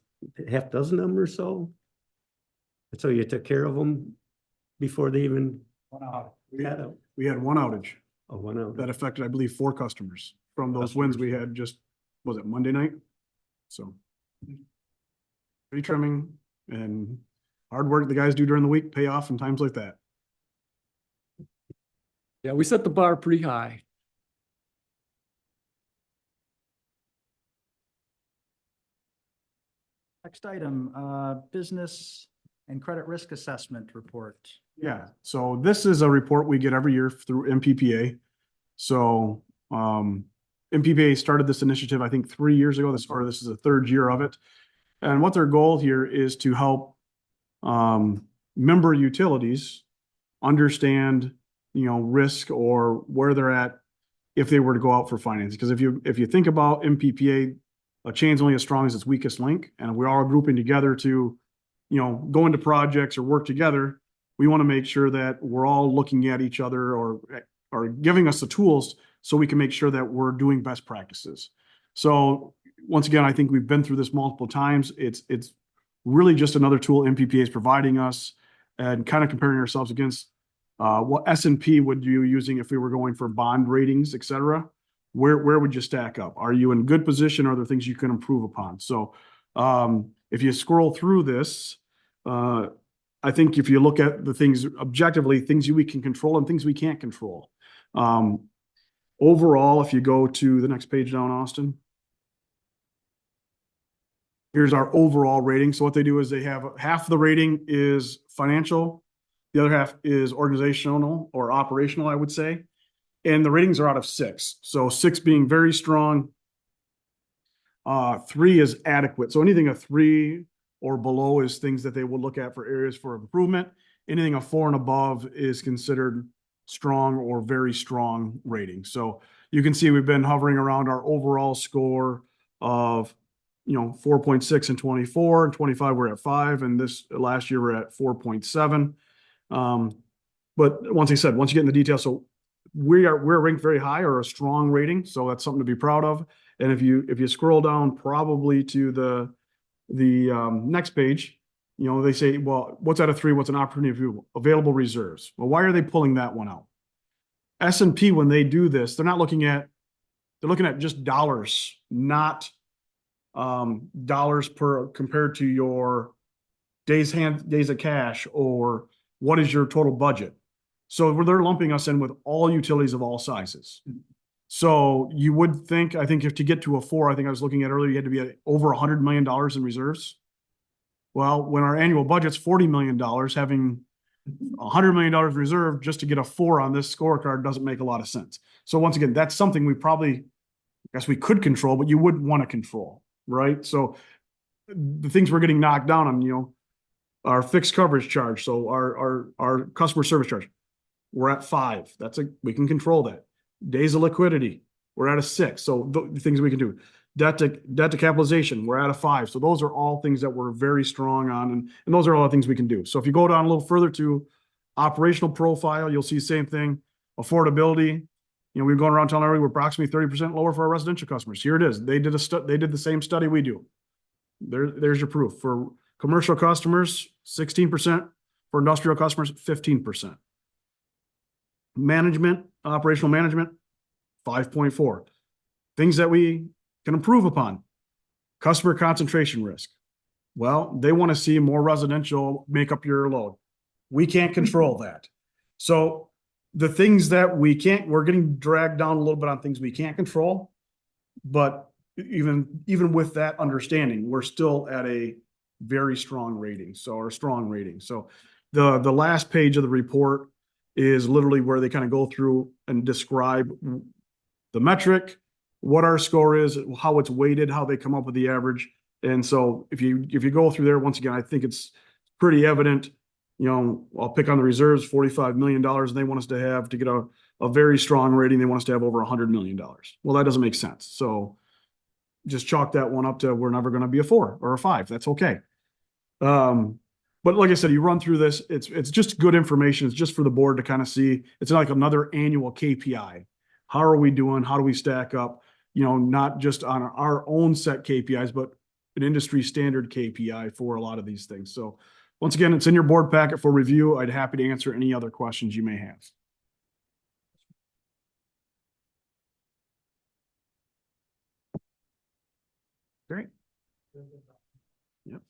half dozen of them or so. And so you took care of them before they even had a We had one outage one out. that affected, I believe, 4 customers from those winds we had just, was it Monday night? So. Tree trimming and hard work the guys do during the week pay off in times like that. Yeah, we set the bar pretty high. Next item, business and credit risk assessment report. Yeah, so this is a report we get every year through MPPA. So, MPPA started this initiative, I think, 3 years ago. This is the 3rd year of it. And what their goal here is to help, member utilities understand, risk or where they're at if they were to go out for finance. Because if you think about MPPA, a chain's only as strong as its weakest link, and we're all grouping together to, go into projects or work together. We want to make sure that we're all looking at each other or giving us the tools so we can make sure that we're doing best practices. So once again, I think we've been through this multiple times. It's really just another tool MPPA is providing us and kind of comparing ourselves against what S&P would you using if we were going for bond ratings, et cetera. Where would you stack up? Are you in good position? Or are there things you can improve upon? So if you scroll through this, I think if you look at the things objectively, things we can control and things we can't control. Overall, if you go to the next page down, Austin. Here's our overall rating. So what they do is they have half the rating is financial. The other half is organizational or operational, I would say. And the ratings are out of 6. So 6 being very strong. 3 is adequate. So anything a 3 or below is things that they will look at for areas for improvement. Anything a 4 and above is considered strong or very strong rating. So you can see we've been hovering around our overall score of 4.6 and 24 and 25 we're at 5, and this last year we're at 4.7. But once you get in the details, so we're ranked very high or a strong rating, so that's something to be proud of. And if you scroll down probably to the next page, they say, well, what's out of 3? What's an opportunity view? Available reserves. Well, why are they pulling that one out? S&P, when they do this, they're looking at just dollars, not dollars per compared to your days of cash or what is your total budget. So they're lumping us in with all utilities of all sizes. So you would think, I think if to get to a 4, I think I was looking at earlier, you had to be at over $100 million in reserves. Well, when our annual budget's $40 million, having $100 million in reserve just to get a 4 on this scorecard doesn't make a lot of sense. So once again, that's something we probably, I guess we could control, but you wouldn't want to control, right? So the things we're getting knocked down on, our fixed coverage charge. So our customer service charge, we're at 5. We can control that. Days of liquidity, we're at a 6. So the things we can do. Debt to capitalization, we're at a 5. So those are all things that we're very strong on, and those are all the things we can do. So if you go down a little further to operational profile, you'll see the same thing. Affordability, we're going around telling everybody we're approximately 30% lower for our residential customers. Here it is. They did the same study we do. There's your proof. For commercial customers, 16%. For industrial customers, 15%. Operational management, 5.4. Things that we can improve upon. Customer concentration risk. Well, they want to see more residential make up your load. We can't control that. So the things that we're getting dragged down a little bit on things we can't control. But even with that understanding, we're still at a very strong rating. So The last page of the report is literally where they kind of go through and describe the metric, what our score is, how it's weighted, how they come up with the average. And so if you go through there, once again, I think it's pretty evident. I'll pick on the reserves, $45 million, and they want us to have to get a very strong rating. They want us to have over $100 million. Well, that doesn't make sense. So just chalk that one up to we're never going to be a 4 or a 5. That's okay. But like I said, you run through this, it's just good information. It's just for the board to kind of see. It's like another annual KPI. How are we doing? How do we stack up? Not just on our own set KPIs, but an industry standard KPI for a lot of these things. So once again, it's in your board packet for review. I'd happy to answer any other questions you may have. Great. Yep.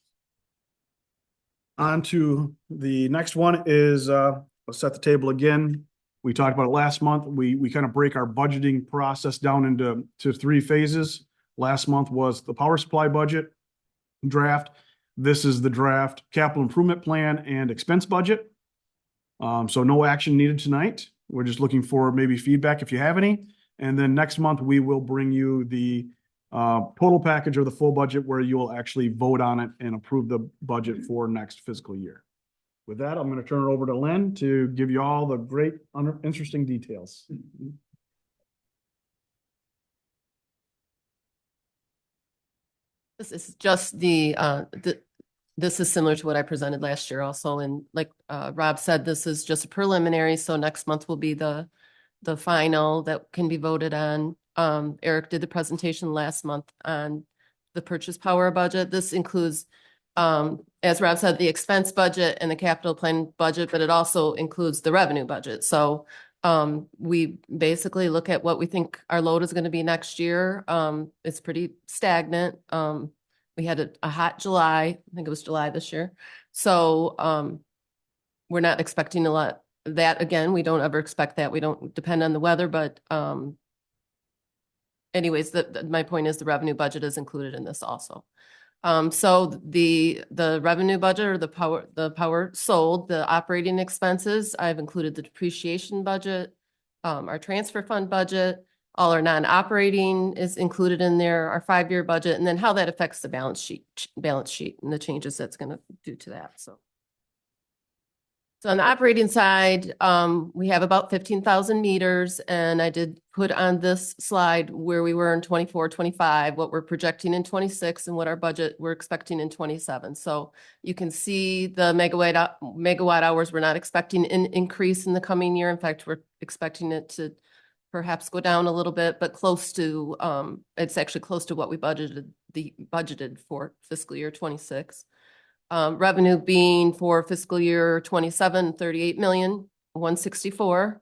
On to the next one is, let's set the table again. We talked about it last month. We kind of break our budgeting process down into 3 phases. Last month was the power supply budget draft. This is the draft capital improvement plan and expense budget. So no action needed tonight. We're just looking for maybe feedback if you have any. And then next month, we will bring you the total package or the full budget where you will actually vote on it and approve the budget for next fiscal year. With that, I'm going to turn it over to Len to give you all the great, interesting details. This is just this is similar to what I presented last year also. And like Rob said, this is just a preliminary. So next month will be the final that can be voted on. Eric did the presentation last month on the purchase power budget. This includes, as Rob said, the expense budget and the capital plan budget, but it also includes the revenue budget. So we basically look at what we think our load is going to be next year. It's pretty stagnant. We had a hot July. I think it was July this year. So we're not expecting a lot of that. Again, we don't ever expect that. We don't depend on the weather, but anyways, my point is the revenue budget is included in this also. So the revenue budget or the power sold, the operating expenses, I've included the depreciation budget, our transfer fund budget, all our non-operating is included in there, our 5-year budget, and then how that affects the balance sheet and the changes that's going to do to that. So on the operating side, we have about 15,000 meters, and I did put on this slide where we were in 24, 25, what we're projecting in 26, and what our budget we're expecting in 27. So you can see the megawatt hours. We're not expecting an increase in the coming year. In fact, we're expecting it to perhaps go down a little bit, but close to it's actually close to what we budgeted for fiscal year 26. Revenue being for fiscal year 27, 38,164,000,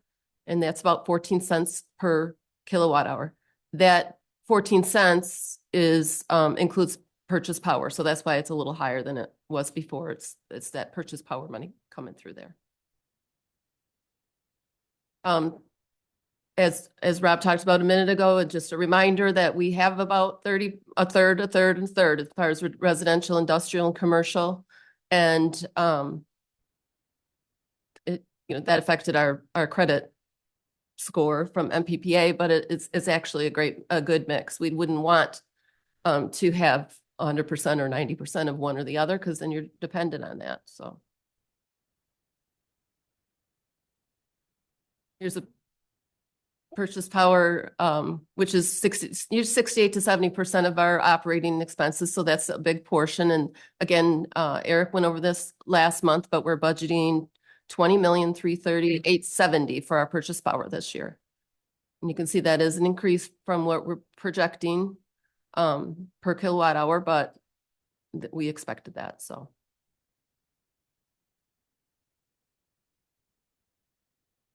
and that's about 14 cents per kilowatt hour. That 14 cents is includes purchase power, so that's why it's a little higher than it was before. It's that purchase power money coming through there. As Rob talked about a minute ago, just a reminder that we have about a third as far as residential, industrial, and commercial. And that affected our credit score from MPPA, but it's actually a good mix. We wouldn't want to have 100% or 90% of one or the other, because then you're dependent on that. So here's a purchase power, which is 68 to 70% of our operating expenses. So that's a big portion. And again, Eric went over this last month, but we're budgeting 20,330,870 for our purchase power this year. And you can see that is an increase from what we're projecting per kilowatt hour, but we expected that. So.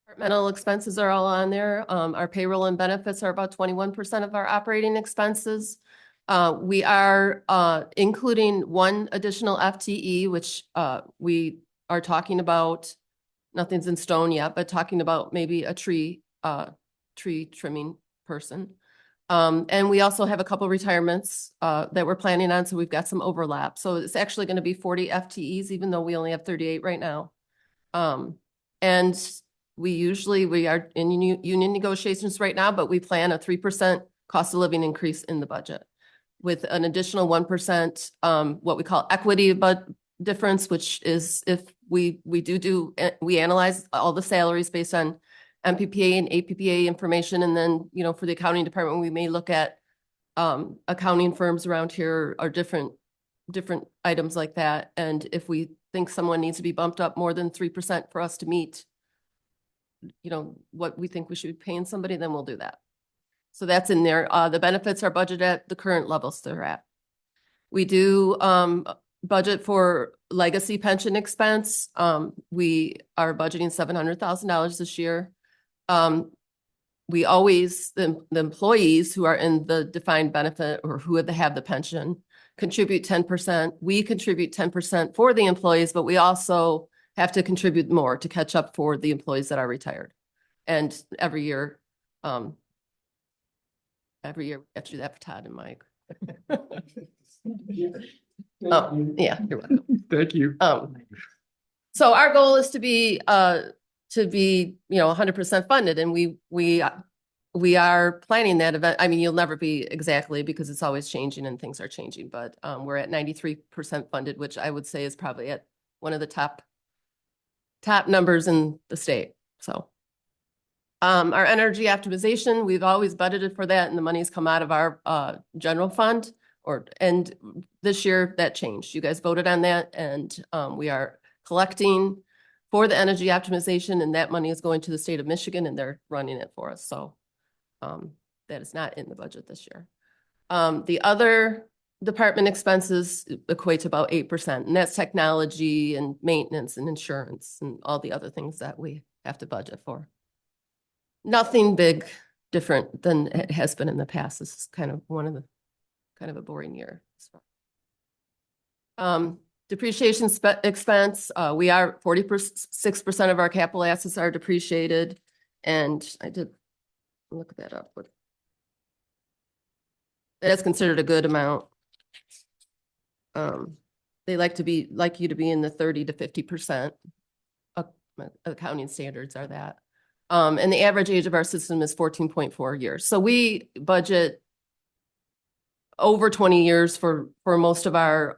Departmental expenses are all on there. Our payroll and benefits are about 21% of our operating expenses. We are including one additional FTE, which we are talking about. Nothing's in stone yet, but talking about maybe a tree trimming person. And we also have a couple retirements that we're planning on, so we've got some overlap. So it's actually going to be 40 FTEs, even though we only have 38 right now. And we are in union negotiations right now, but we plan a 3% cost of living increase in the budget with an additional 1%, what we call equity difference, which is if we analyze all the salaries based on MPPA and APPA information. And then, for the accounting department, we may look at accounting firms around here or different items like that. And if we think someone needs to be bumped up more than 3% for us to meet, what we think we should be paying somebody, then we'll do that. So that's in there. The benefits are budgeted at the current levels they're at. We do budget for legacy pension expense. We are budgeting $700,000 this year. We always, the employees who are in the defined benefit or who have the pension contribute 10%. We contribute 10% for the employees, but we also have to contribute more to catch up for the employees that are retired. And every year we have to do that for Todd and Mike. Oh, yeah, you're welcome. Thank you. So our goal is to be 100% funded, and we are planning that event. I mean, you'll never be exactly because it's always changing and things are changing, but we're at 93% funded, which I would say is probably at one of the top numbers in the state. So our energy optimization, we've always budgeted for that, and the money's come out of our general fund. And this year that changed. You guys voted on that, and we are collecting for the energy optimization, and that money is going to the state of Michigan, and they're running it for us. So that is not in the budget this year. The other department expenses equate to about 8%, and that's technology and maintenance and insurance and all the other things that we have to budget for. Nothing big different than it has been in the past. This is kind of a boring year. Depreciation expense, we are 46% of our capital assets are depreciated, and I did look that up. But that is considered a good amount. They like you to be in the 30 to 50%. Accounting standards are that. And the average age of our system is 14.4 years. So we budget over 20 years for most of our,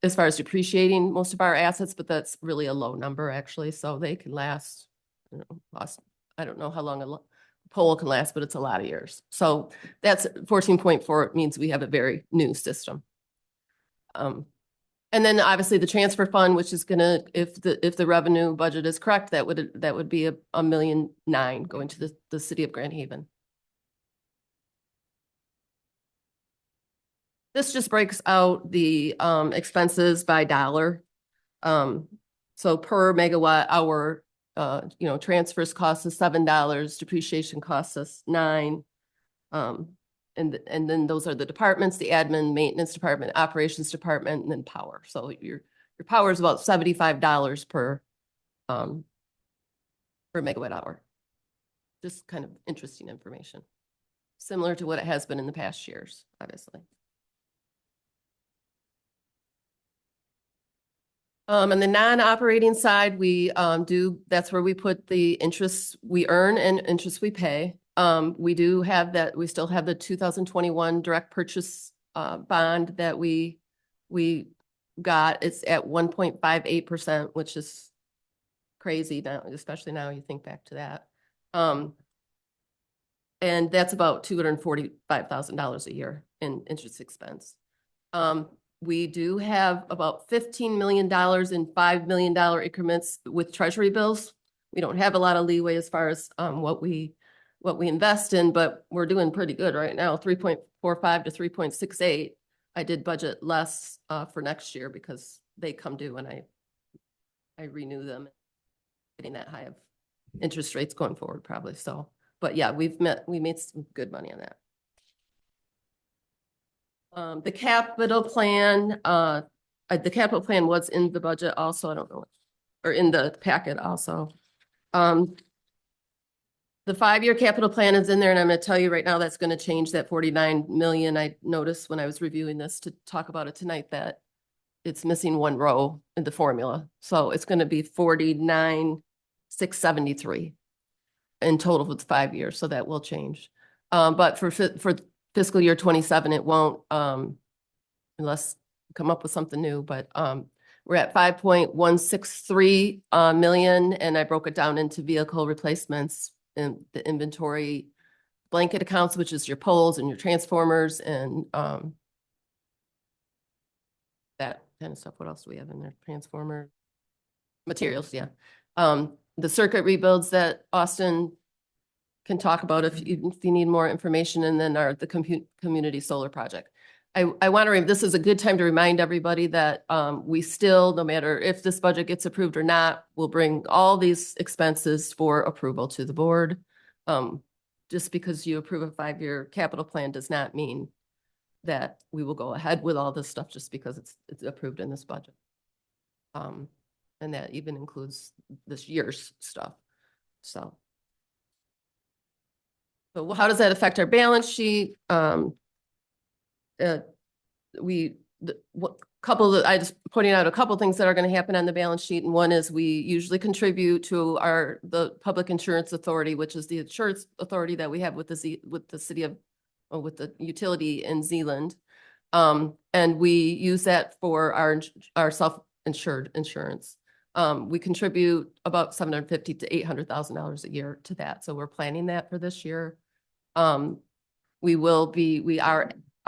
as far as depreciating most of our assets, but that's really a low number actually. So they can last, I don't know how long a pole can last, but it's a lot of years. So that's 14.4 means we have a very new system. And then obviously the transfer fund, which is gonna, if the revenue budget is correct, that would be a $1.9 million going to the city of Grand Haven. This just breaks out the expenses by dollar. So per megawatt hour, transfers cost us $7, depreciation costs us $9. And then those are the departments, the admin, maintenance department, operations department, and then power. So your power is about $75 per megawatt hour. Just kind of interesting information. Similar to what it has been in the past years, obviously. On the non-operating side, that's where we put the interest we earn and interest we pay. We do have that, we still have the 2021 direct purchase bond that we got. It's at 1.58%, which is crazy now, especially now you think back to that. And that's about $245,000 a year in interest expense. We do have about $15 million in $5 million increments with treasury bills. We don't have a lot of leeway as far as what we invest in, but we're doing pretty good right now, 3.45 to 3.68. I did budget less for next year because they come due and I renew them, getting that high of interest rates going forward probably. So, but yeah, we made some good money on that. The capital plan was in the budget also, I don't know, or in the packet also. The 5-year capital plan is in there, and I'm going to tell you right now that's going to change that 49 million. I noticed when I was reviewing this to talk about it tonight that it's missing one row in the formula. So it's gonna be 49,673 in total for the 5 years, so that will change. But for fiscal year 27, it won't, unless we come up with something new, but, we're at 5.163 million, and I broke it down into vehicle replacements and the inventory blanket accounts, which is your poles and your transformers and, that kind of stuff. What else do we have in there? Transformer materials, yeah. The circuit rebuilds that Austin can talk about if you need more information, and then the community solar project. I want to, this is a good time to remind everybody that we still, no matter if this budget gets approved or not, will bring all these expenses for approval to the board. Just because you approve a 5-year capital plan does not mean that we will go ahead with all this stuff just because it's approved in this budget. And that even includes this year's stuff. So how does that affect our balance sheet? I just pointing out a couple things that are going to happen on the balance sheet. And one is we usually contribute to the Public Insurance Authority, which is the insurance authority that we have with the city of, with the utility in Zealand. And we use that for our self-insured insurance. We contribute about $750,000 to $800,000 a year to that. So we're planning that for this year. We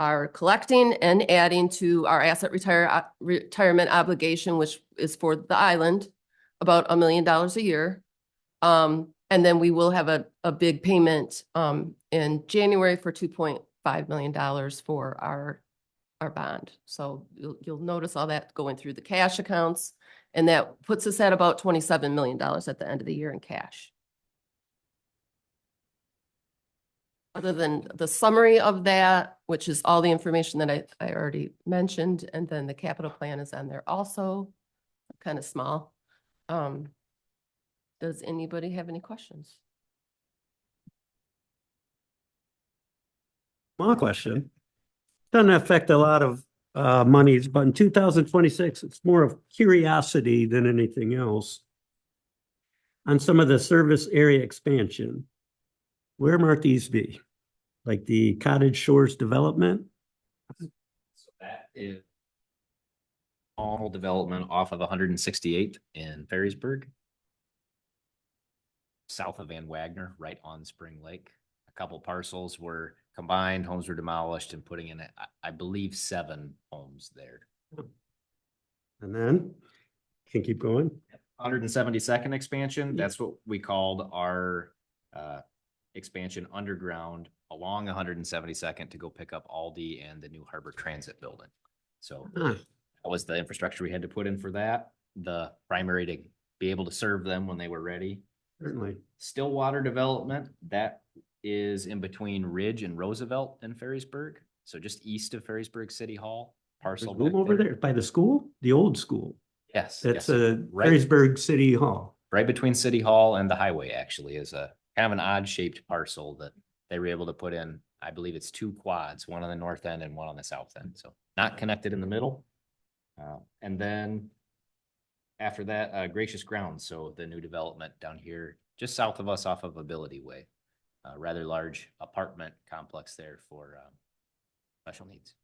are collecting and adding to our asset retirement obligation, which is for the island, about $1 million a year. And then we will have a big payment in January for $2.5 million for our bond. So you'll notice all that going through the cash accounts, and that puts us at about $27 million at the end of the year in cash. Other than the summary of that, which is all the information that I already mentioned, and then the capital plan is on there also, kind of small. Does anybody have any questions? Small question. Doesn't affect a lot of monies, but in 2026, it's more of curiosity than anything else. On some of the service area expansion, where might these be? Like the Cottage Shores development? So that is all development off of 168th in Ferrisburg, south of Van Wagner, right on Spring Lake. A couple parcels were combined, homes were demolished, and putting in, I believe, 7 homes there. And then, can keep going. 172nd expansion, that's what we called our expansion underground along 172nd to go pick up Aldi and the new Harbor Transit building. So that was the infrastructure we had to put in for that. The primary to be able to serve them when they were ready. Certainly. Stillwater development, that is in between Ridge and Roosevelt in Ferrisburg. So just east of Ferrisburg City Hall. Parcel Room over there by the school, the old school. Yes. That's yes. Right, Ferrisburg City Hall. right between City Hall and the highway, actually, is a kind of an odd shaped parcel that they were able to put in. I believe it's 2 quads, one on the north end and one on the south end. So not connected in the middle. And then after that, Gracious Grounds. So the new development down here, just south of us off of Ability Way. Rather large apartment complex there for special needs.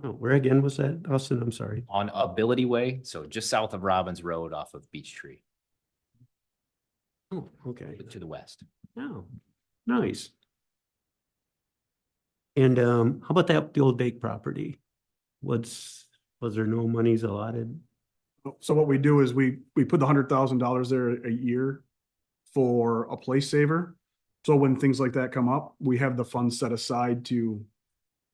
Oh, where again was that, Austin? I'm sorry. On Ability Way, so just south of Robbins Road off of Beech Tree. Oh, okay. To the west. Oh, nice. And how about the old bake property? Was there no monies allotted? So what we do is we put the $100,000 there a year for a place saver. So when things like that come up, we have the funds set aside to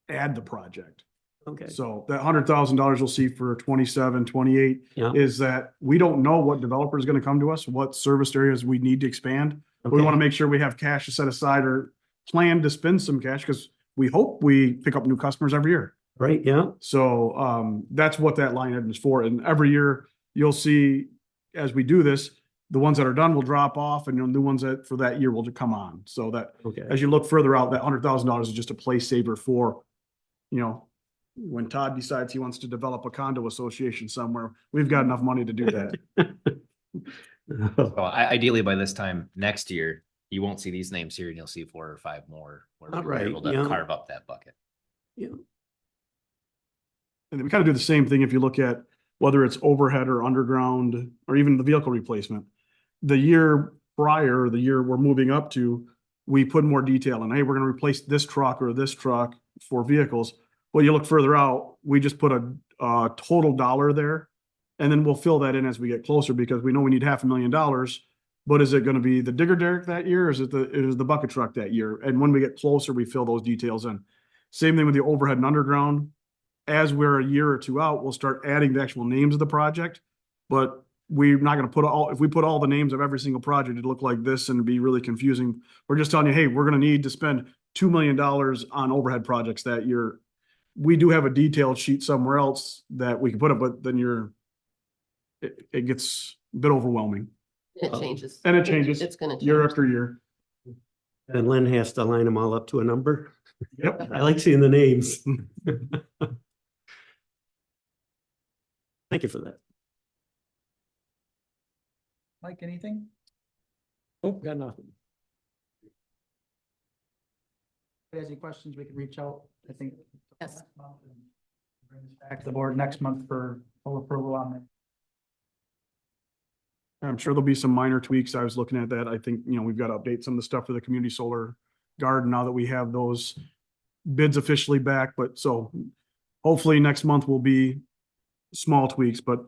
add the project. Okay. So that $100,000 you'll see for 27, 28 Yeah. is that we don't know what developer is going to come to us, what service areas we need to expand. We Okay. want to make sure we have cash to set aside or plan to spend some cash because we hope we pick up new customers every year. Right, yeah. So that's what that line item is for. And every year you'll see as we do this, the ones that are done will drop off and the new ones that for that year will come on. So that Okay. as you look further out, that $100,000 is just a place saver for, when Todd decides he wants to develop a condo association somewhere, we've got enough money to do that. Well, ideally by this time next year, you won't see these names here and you'll see 4 or 5 more where All we were right, able to yeah. carve up that bucket. Yeah. And we kind of do the same thing if you look at whether it's overhead or underground, or even the vehicle replacement. The year prior, the year we're moving up to, we put more detail in, hey, we're gonna replace this truck or this truck for vehicles. Well, you look further out, we just put a total dollar there. And then we'll fill that in as we get closer, because we know we need $500,000. But is it gonna be the digger derrick that year? Or is it the bucket truck that year? And when we get closer, we fill those details in. Same thing with the overhead and underground. As we're a year or two out, we'll start adding the actual names of the project. But we're not gonna if we put all the names of every single project, it'd look like this and it'd be really confusing. We're just telling you, hey, we're gonna need to spend $2 million on overhead projects that year. We do have a detailed sheet somewhere else that we can put it, but then it gets a bit overwhelming. It changes. And it changes It's gonna year change. after year. And Lynn has to line them all up to a number. Yep. I like seeing the names. Thank you for that. Mike, anything? Oh, got nothing. If you have any questions, we can reach out, I think. Yes. Bring this back to the board next month for full approval on it. I'm sure there'll be some minor tweaks. I was looking at that. I think, we've got to update some of the stuff for the community solar garden now that we have those bids officially back. But so hopefully next month will be small tweaks, but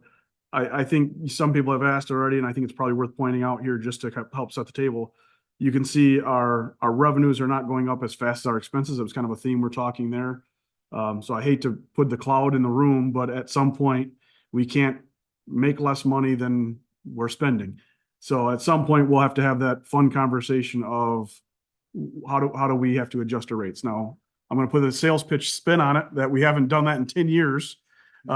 I think some people have asked already, and I think it's probably worth pointing out here just to help set the table. You can see our revenues are not going up as fast as our expenses. It was kind of a theme we're talking there. So I hate to put the cloud in the room, but at some point we can't make less money than we're spending. So at some point we'll have to have that fun conversation of how do we have to adjust our rates? Now, I'm going to put a sales pitch spin on it that we haven't done that in 10 years.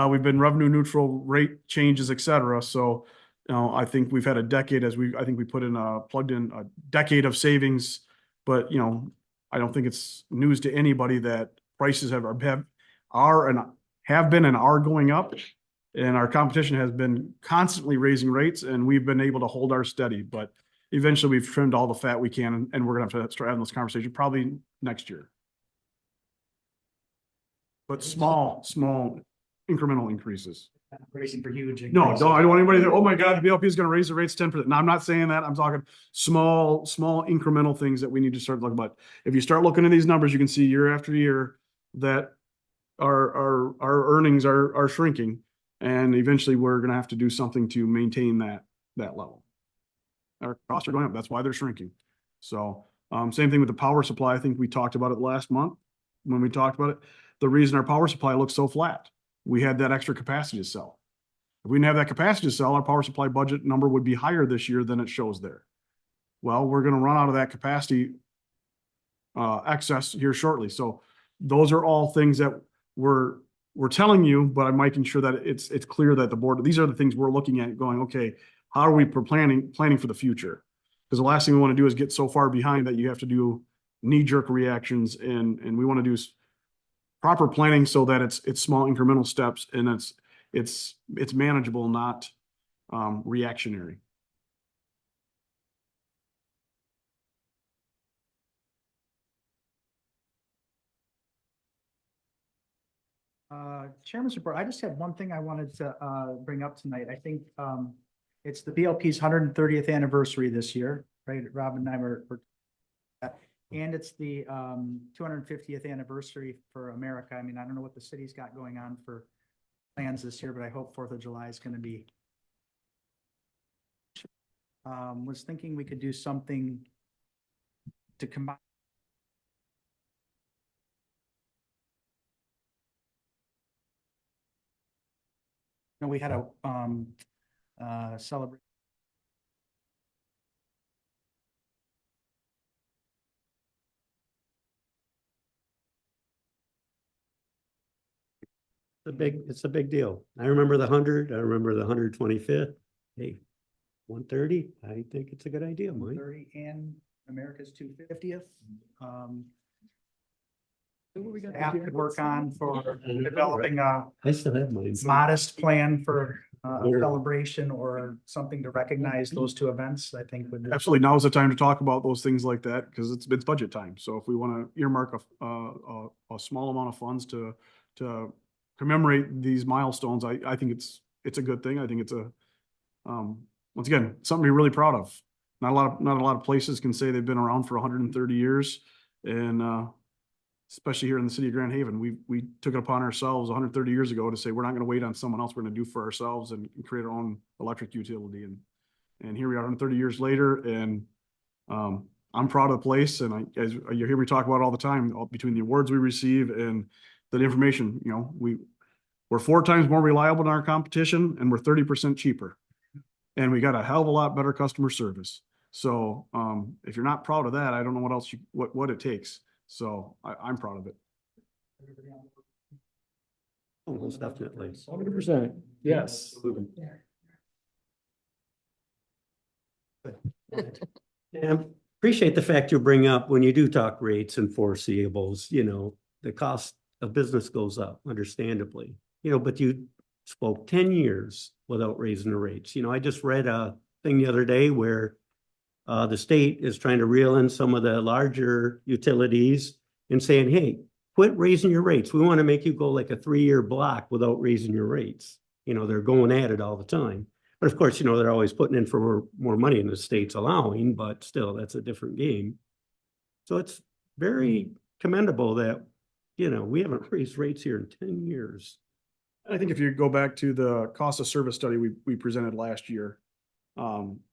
We've been revenue neutral rate changes, et cetera. So, I think we've had a decade I think we plugged in a decade of savings, but, I don't think it's news to anybody that prices have been and are going up. And our competition has been constantly raising rates, and we've been able to hold our steady, but eventually we've trimmed all the fat we can, and we're gonna have to start having this conversation probably next year. But small incremental increases. Racing for huge. No, increases. I don't want anybody to, oh my God, the BLP is gonna raise the rates 10%. No, I'm not saying that. I'm talking small incremental things that we need to start looking about. If you start looking at these numbers, you can see year after year that our earnings are shrinking. And eventually we're gonna have to do something to maintain that level. Our costs are going up. That's why they're shrinking. So, same thing with the power supply. I think we talked about it last month when we talked about it. The reason our power supply looks so flat, we had that extra capacity to sell. If we didn't have that capacity to sell, our power supply budget number would be higher this year than it shows there. Well, we're gonna run out of that capacity excess here shortly. So those are all things that we're telling you, but I'm making sure that it's clear that the board, these are the things we're looking at going, okay, how are we planning for the future? Because the last thing we want to do is get so far behind that you have to do knee-jerk reactions, and we want to do proper planning so that it's small incremental steps, and it's manageable, not reactionary. Chairman's report. I just had one thing I wanted to bring up tonight. I think it's the BLP's 130th anniversary this year, right? Rob and I were and it's the 250th anniversary for America. I mean, I don't know what the city's got going on for plans this year, but I hope 4th of July is going to be. Was thinking we could do something to combine. We had a celebration. It's a big deal. I remember the 100, I remember the 125th. Hey, 130, I think it's a good idea, Mike. 30 and America's 250th. staff could work on for developing a I still have mine. modest plan for a celebration or something to recognize those two events, I think would be. Absolutely. Now is the time to talk about those things like that because it's budget time. So if we want to earmark a small amount of funds to commemorate these milestones, I think it's a good thing. I think it's once again, something to be really proud of. Not a lot of places can say they've been around for 130 years. And, especially here in the city of Grand Haven, we took it upon ourselves 130 years ago to say, we're not going to wait on someone else. We're going to do for ourselves and create our own electric utility. And here we are 130 years later. And, I'm proud of the place. And as you hear me talk about it all the time, between the awards we receive and the information, we're 4 times more reliable than our competition and we're 30% cheaper. And we got a hell of a lot better customer service. So, if you're not proud of that, I don't know what else what it takes. So I'm proud of it. Oh, most definitely. 100%. Yes. Yeah, appreciate the fact you bring up when you do talk rates and foreseeables, the cost of business goes up, understandably, but you spoke 10 years without raising the rates. I just read a thing the other day where the state is trying to reel in some of the larger utilities and saying, hey, quit raising your rates. We want to make you go like a 3-year block without raising your rates. They're going at it all the time. But of course, they're always putting in for more money than the state's allowing, but still, that's a different game. So it's very commendable that, we haven't raised rates here in 10 years. I think if you go back to the cost of service study we presented last year,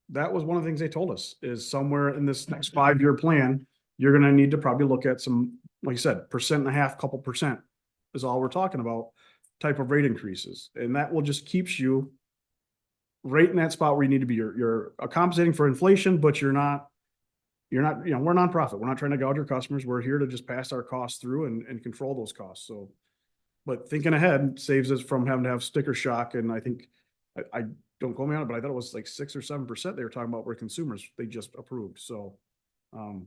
that was one of the things they told us is somewhere in this next 5-year plan, you're going to need to probably look at some, like you said, 1.5%, couple percent is all we're talking about type of rate increases. And that will just keeps you right in that spot where you need to be. You're compensating for inflation, but we're nonprofit. We're not trying to gouge our customers. We're here to just pass our costs through and control those costs. So, but thinking ahead saves us from having to have sticker shock. And I think I don't quote me on it, but I thought it was like 6 or 7% they were talking about where consumers they just approved. So, we're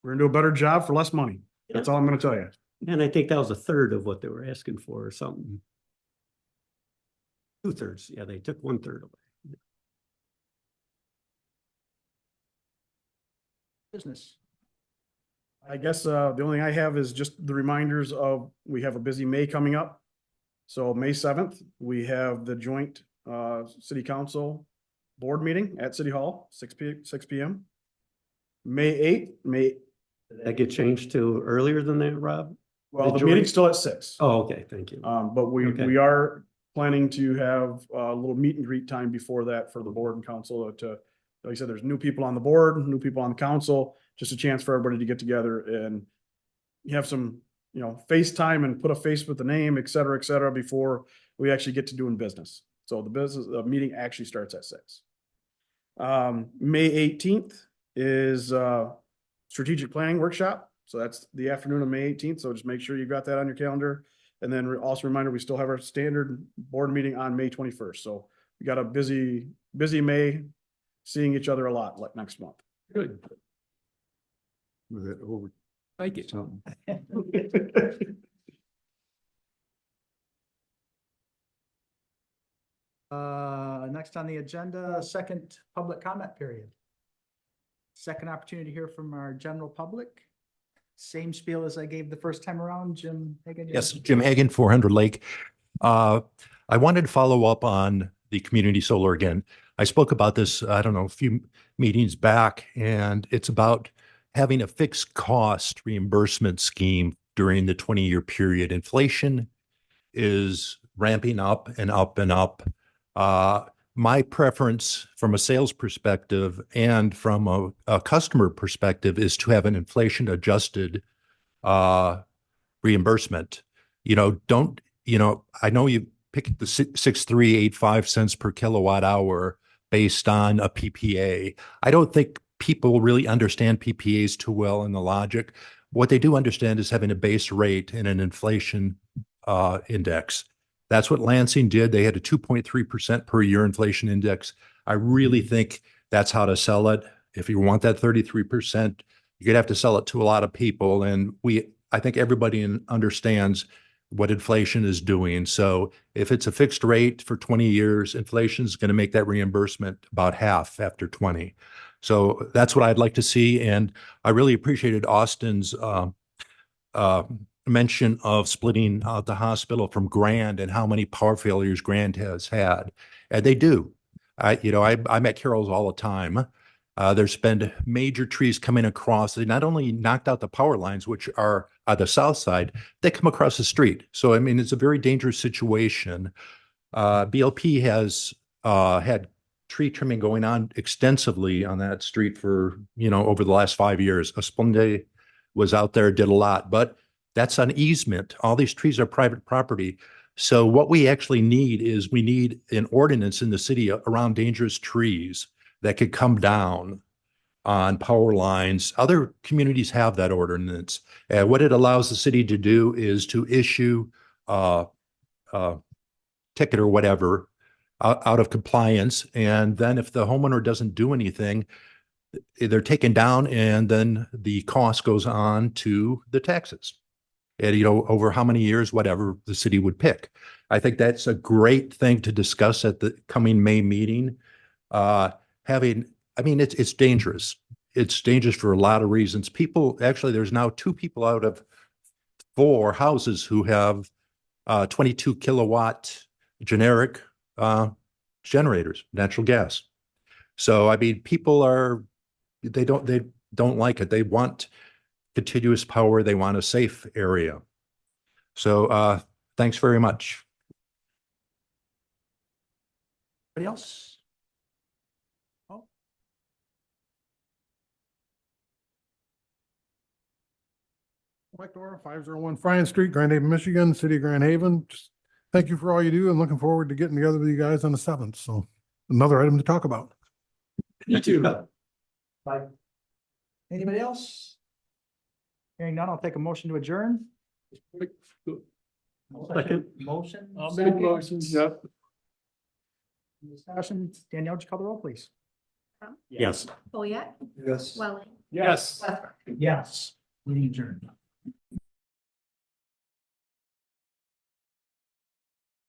gonna do a better job for less money. That's all I'm gonna tell you. And I think that was 1/3 of what they were asking for or something. 2/3. Yeah, they took 1/3 away. Business. I guess the only thing I have is just the reminders of we have a busy May coming up. So May 7th, we have the joint city council board meeting at City Hall, 6 p.m. May 8th, Did that get changed to earlier than that, Rob? well, the joint? meeting's still at 6. Oh, okay, thank you. But Okay. we are planning to have a little meet and greet time before that for the board and council like I said, there's new people on the board, new people on the council, just a chance for everybody to get together and you have some, FaceTime and put a face with the name, et cetera, before we actually get to doing business. So the meeting actually starts at 6. May 18th is strategic planning workshop. So that's the afternoon of May 18th. So just make sure you've got that on your calendar. And then also a reminder, we still have our standard board meeting on May 21st. So we got a busy May, seeing each other a lot like next month. Good. Move it over. Thank you. Next on the agenda, second public comment period. Second opportunity to hear from our general public. Same spiel as I gave the first time around, Jim Hagan. Yes, Jim Hagan, 400 Lake. I wanted to follow up on the community solar again. I spoke about this, I don't know, a few meetings back, and it's about having a fixed cost reimbursement scheme during the 20-year period. Inflation is ramping up and up and up. My preference from a sales perspective and from a customer perspective is to have an inflation adjusted reimbursement. I know you picked the 6.385 cents per kilowatt hour based on a PPA. I don't think people really understand PPAs too well in the logic. What they do understand is having a base rate and an inflation index. That's what Lansing did. They had a 2.3% per year inflation index. I really think that's how to sell it. If you want that 33% you're gonna have to sell it to a lot of people. And I think everybody understands what inflation is doing. So if it's a fixed rate for 20 years, inflation is going to make that reimbursement about half after 20. So that's what I'd like to see. And I really appreciated Austin's mention of splitting out the hospital from Grand and how many power failures Grand has had. And they do. I'm at Carroll's all the time. There's been major trees coming across. They not only knocked out the power lines, which are on the south side, they come across the street. So, I mean, it's a very dangerous situation. BLP has had tree trimming going on extensively on that street for, over the last 5 years. Esplende was out there, did a lot, but that's an easement. All these trees are private property. So what we actually need is we need an ordinance in the city around dangerous trees that could come down on power lines. Other communities have that ordinance. And what it allows the city to do is to issue a ticket or whatever out of compliance. And then if the homeowner doesn't do anything, they're taken down and then the cost goes on to the taxes. And, over how many years, whatever the city would pick. I think that's a great thing to discuss at the coming May meeting. It's dangerous. It's dangerous for a lot of reasons. There's now 2 people out of 4 houses who have 22 kilowatt generic generators, natural gas. So, people they don't like it. They want continuous power. They want a safe area. So, thanks very much. Anybody else? Mike Dora, 501 Fryan Street, Grand Haven, Michigan, City of Grand Haven. Just thank you for all you do and looking forward to getting together with you guys on the 7th. So another item to talk about. You too. Bye. Anybody else? Hearing none, I'll take a motion to adjourn. Second. Motion. I'll make second. motions, yep. Discussion. Danielle, would you call the roll, please? Yes. Folliot, Yes. Welling, Yes. Westbrook. Yes. Meeting adjourned.